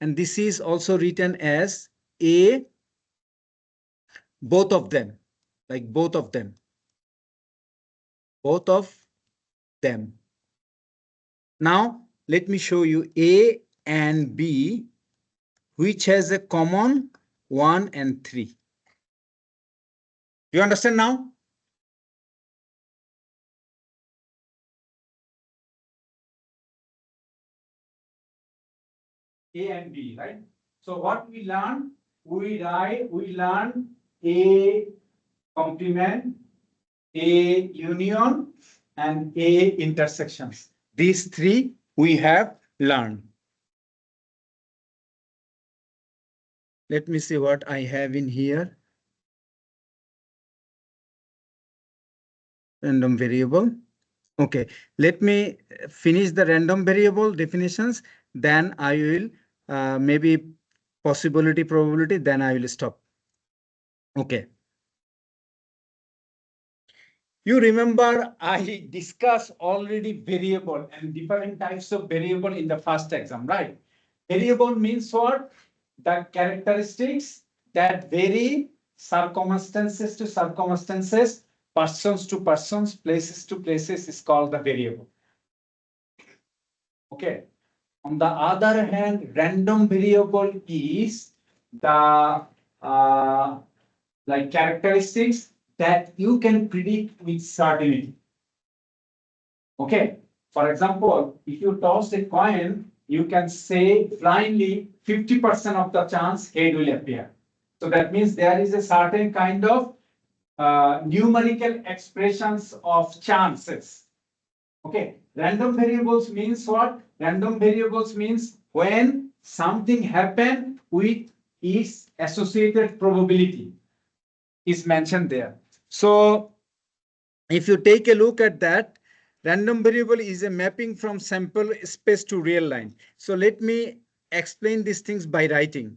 And this is also written as A, both of them, like both of them. Both of them. Now, let me show you A and B, which has a common 1 and 3. You understand now? A and B, right? So what we learn, we learn A complement, A union, and A intersections. These three we have learned. Let me see what I have in here. Random variable. Okay, let me finish the random variable definitions. Then I will maybe possibility, probability, then I will stop. Okay. You remember I discussed already variable and different types of variable in the first exam, right? Variable means what? The characteristics that vary circumstances to circumstances, persons to persons, places to places is called the variable. Okay. On the other hand, random variable is the like characteristics that you can predict with certainty. Okay. For example, if you toss a coin, you can say blindly 50% of the chance head will appear. So that means there is a certain kind of numerical expressions of chances. Okay. Random variables means what? Random variables means when something happen with its associated probability is mentioned there. So if you take a look at that, random variable is a mapping from sample space to real line. So let me explain these things by writing.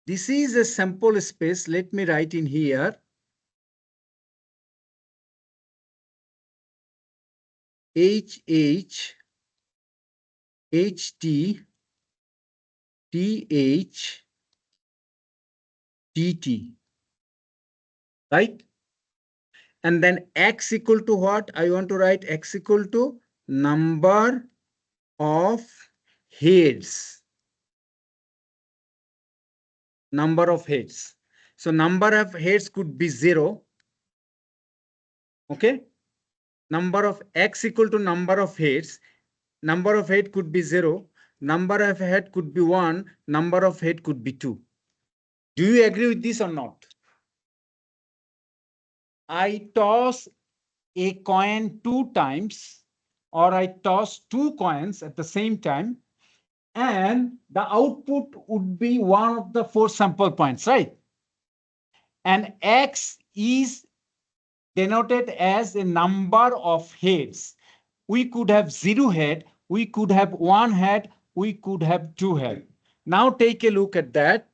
This is a sample space. Let me write in here. HH, HT, TH, TT, right? And then X equal to what? I want to write X equal to number of heads. Number of heads. So number of heads could be 0. Okay. Number of X equal to number of heads. Number of head could be 0. Number of head could be 1. Number of head could be 2. Do you agree with this or not? I toss a coin 2 times, or I toss 2 coins at the same time, and the output would be one of the 4 sample points, right? And X is denoted as a number of heads. We could have 0 head, we could have 1 head, we could have 2 head. Now take a look at that.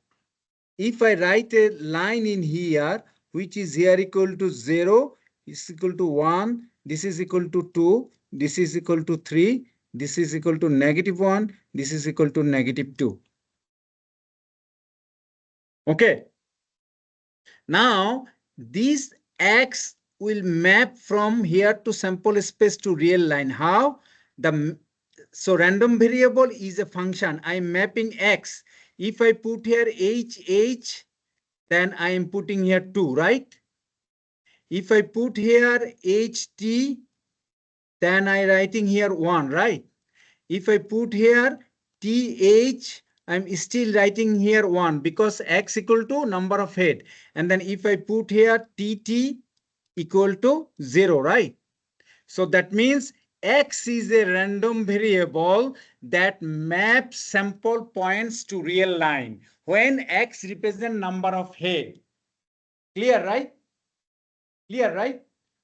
If I write a line in here, which is here equal to 0, is equal to 1, this is equal to 2, this is equal to 3, this is equal to -1, this is equal to -2. Okay. Now, this X will map from here to sample space to real line. How? So random variable is a function. I'm mapping X. If I put here HH, then I am putting here 2, right? If I put here HT, then I writing here 1, right? If I put here TH, I'm still writing here 1 because X equal to number of head. And then if I put here TT equal to 0, right? So that means X is a random variable that maps sample points to real line when X represents number of head. Clear, right? Clear, right?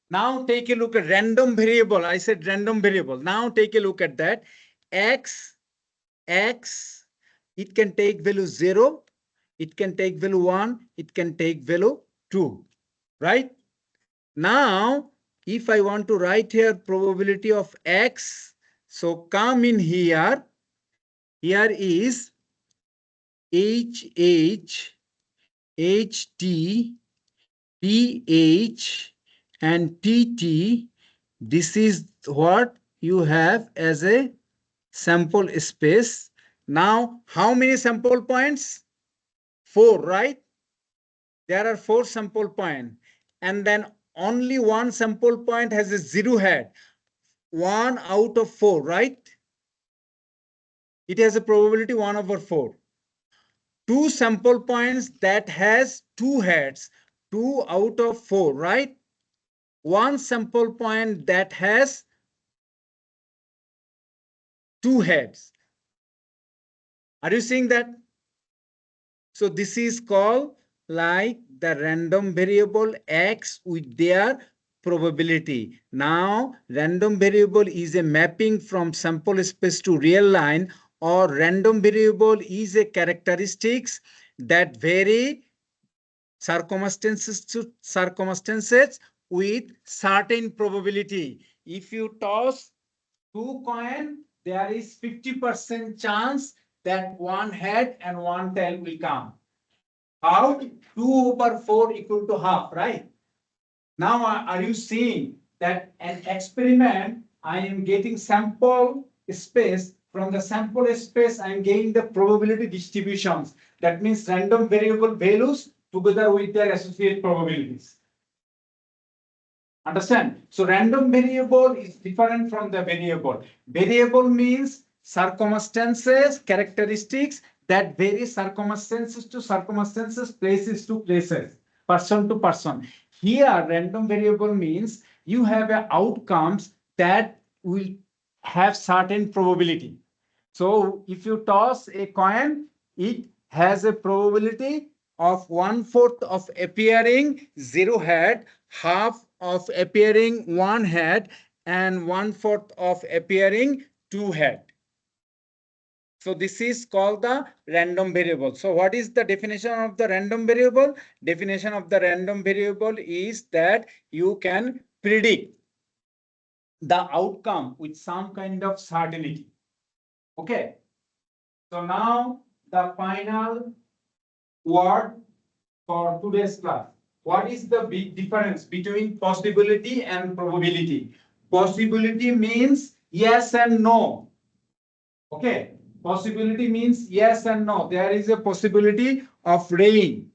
Now take a look at random variable. I said random variable. Now take a look at that. X, it can take value 0, it can take value 1, it can take value 2, right? Now, if I want to write here probability of X, so come in here, here is HH, HT, TH, and TT. This is what you have as a sample space. Now, how many sample points? 4, right? There are 4 sample points. And then only one sample point has a 0 head. 1 out of 4, right? It has a probability 1/4. 2 sample points that has 2 heads. 2 out of 4, right? 1 sample point that has 2 heads. Are you seeing that? So this is called like the random variable X with their probability. Now, random variable is a mapping from sample space to real line, or random variable is a characteristics that vary circumstances to circumstances with certain probability. If you toss 2 coins, there is 50% chance that 1 head and 1 tail will come. How? 2/4 equal to half, right? Now, are you seeing that an experiment, I am getting sample space. From the sample space, I am getting the probability distributions. That means random variable values together with their associate probabilities. Understand? So random variable is different from the variable. Variable means circumstances, characteristics that vary circumstances to circumstances, places to places, person to person. Here, random variable means you have outcomes that will have certain probability. So if you toss a coin, it has a probability of 1/4 of appearing 0 head, half of appearing 1 head, and 1/4 of appearing 2 head. So this is called the random variable. So what is the definition of the random variable? Definition of the random variable is that you can predict the outcome with some kind of certainty. Okay. So now the final word for today's class. What is the big difference between possibility and probability? Possibility means yes and no. Okay. Possibility means yes and no. There is a possibility of rain.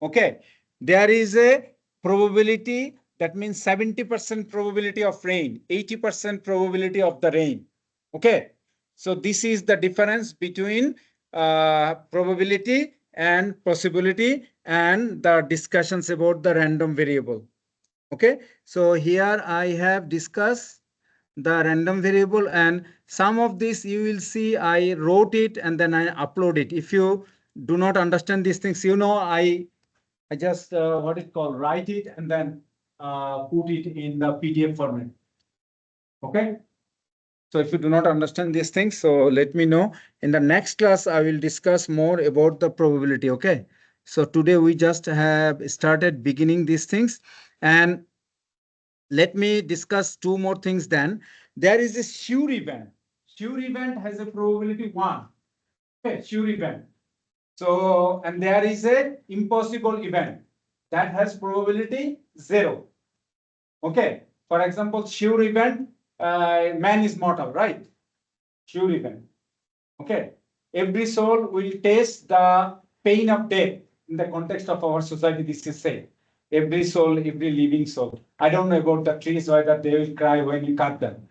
Okay. There is a probability, that means 70% probability of rain, 80% probability of the rain. Okay. So this is the difference between probability and possibility and the discussions about the random variable. Okay. So here I have discussed the random variable, and some of this you will see I wrote it and then I upload it. If you do not understand these things, I just what it called, write it and then put it in the PDF format. Okay. So if you do not understand these things, so let me know. In the next class, I will discuss more about the probability. Okay. So today we just have started beginning these things, and let me discuss two more things then. There is a sure event. Sure event has a probability 1. Okay, sure event. So, and there is a impossible event that has probability 0. Okay. For example, sure event, man is mortal, right? Sure event. Okay. Every soul will taste the pain of death in the context of our society. This is said. Every soul, every living soul. I don't know about the trees, whether they will cry when you cut them.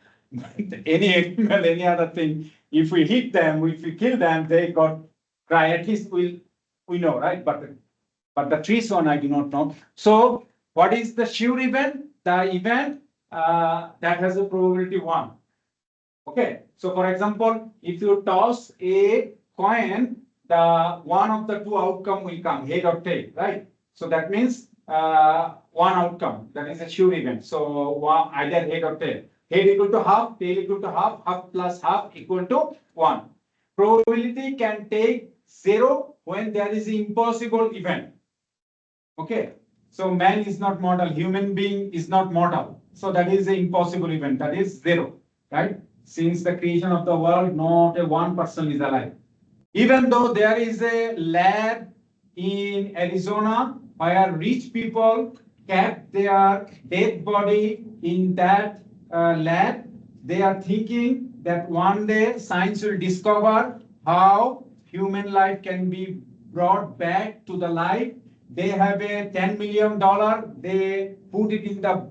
Any animal, any other thing, if we hit them, if we kill them, they got cry. At least we know, right? But the trees one, I do not know. So what is the sure event? The event that has a probability 1. Okay. So for example, if you toss a coin, the one of the two outcome will come, head or tail, right? So that means one outcome, that is a sure event. So either head or tail. Head equal to half, tail equal to half, half plus half equal to 1. Probability can take 0 when there is an impossible event. Okay. So man is not mortal, human being is not mortal. So that is an impossible event, that is 0, right? Since the creation of the world, not a one person is alive. Even though there is a lab in Arizona where rich people kept their dead body in that lab, they are thinking that one day science will discover how human life can be brought back to the life. They have a $10 million, they put it in the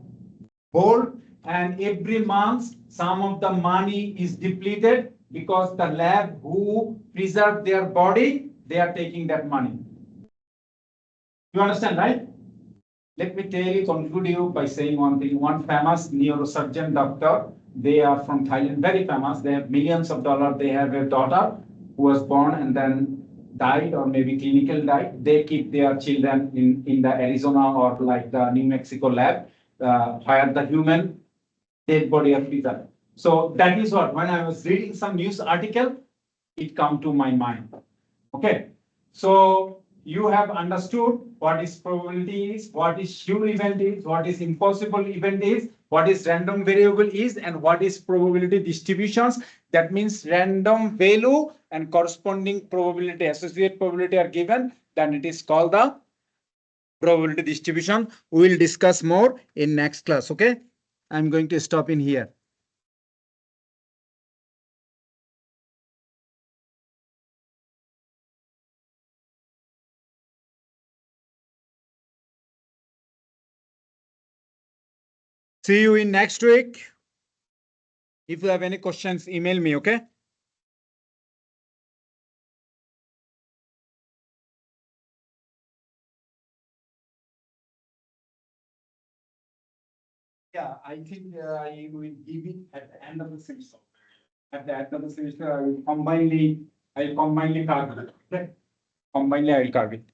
bowl, and every month some of the money is depleted because the lab who preserve their body, they are taking that money. You understand, right? Let me tell you, conclude you by saying one thing. One famous neurosurgeon doctor, they are from Thailand, very famous. They have millions of dollars. They have a daughter who was born and then died, or maybe clinical died. They keep their children in the Arizona or like the New Mexico lab, where the human dead body of preserved. So that is what, when I was reading some news article, it come to my mind. Okay. So you have understood what is probability is, what is sure event is, what is impossible event is, what is random variable is, and what is probability distributions. That means random value and corresponding probability, associate probability are given, then it is called the probability distribution. We will discuss more in next class. Okay. I'm going to stop in here. See you in next week. If you have any questions, email me, okay? Yeah, I think I will give it at the end of the semester. At the end of the semester, I will combine the calculate. Okay? Combine, I will calculate.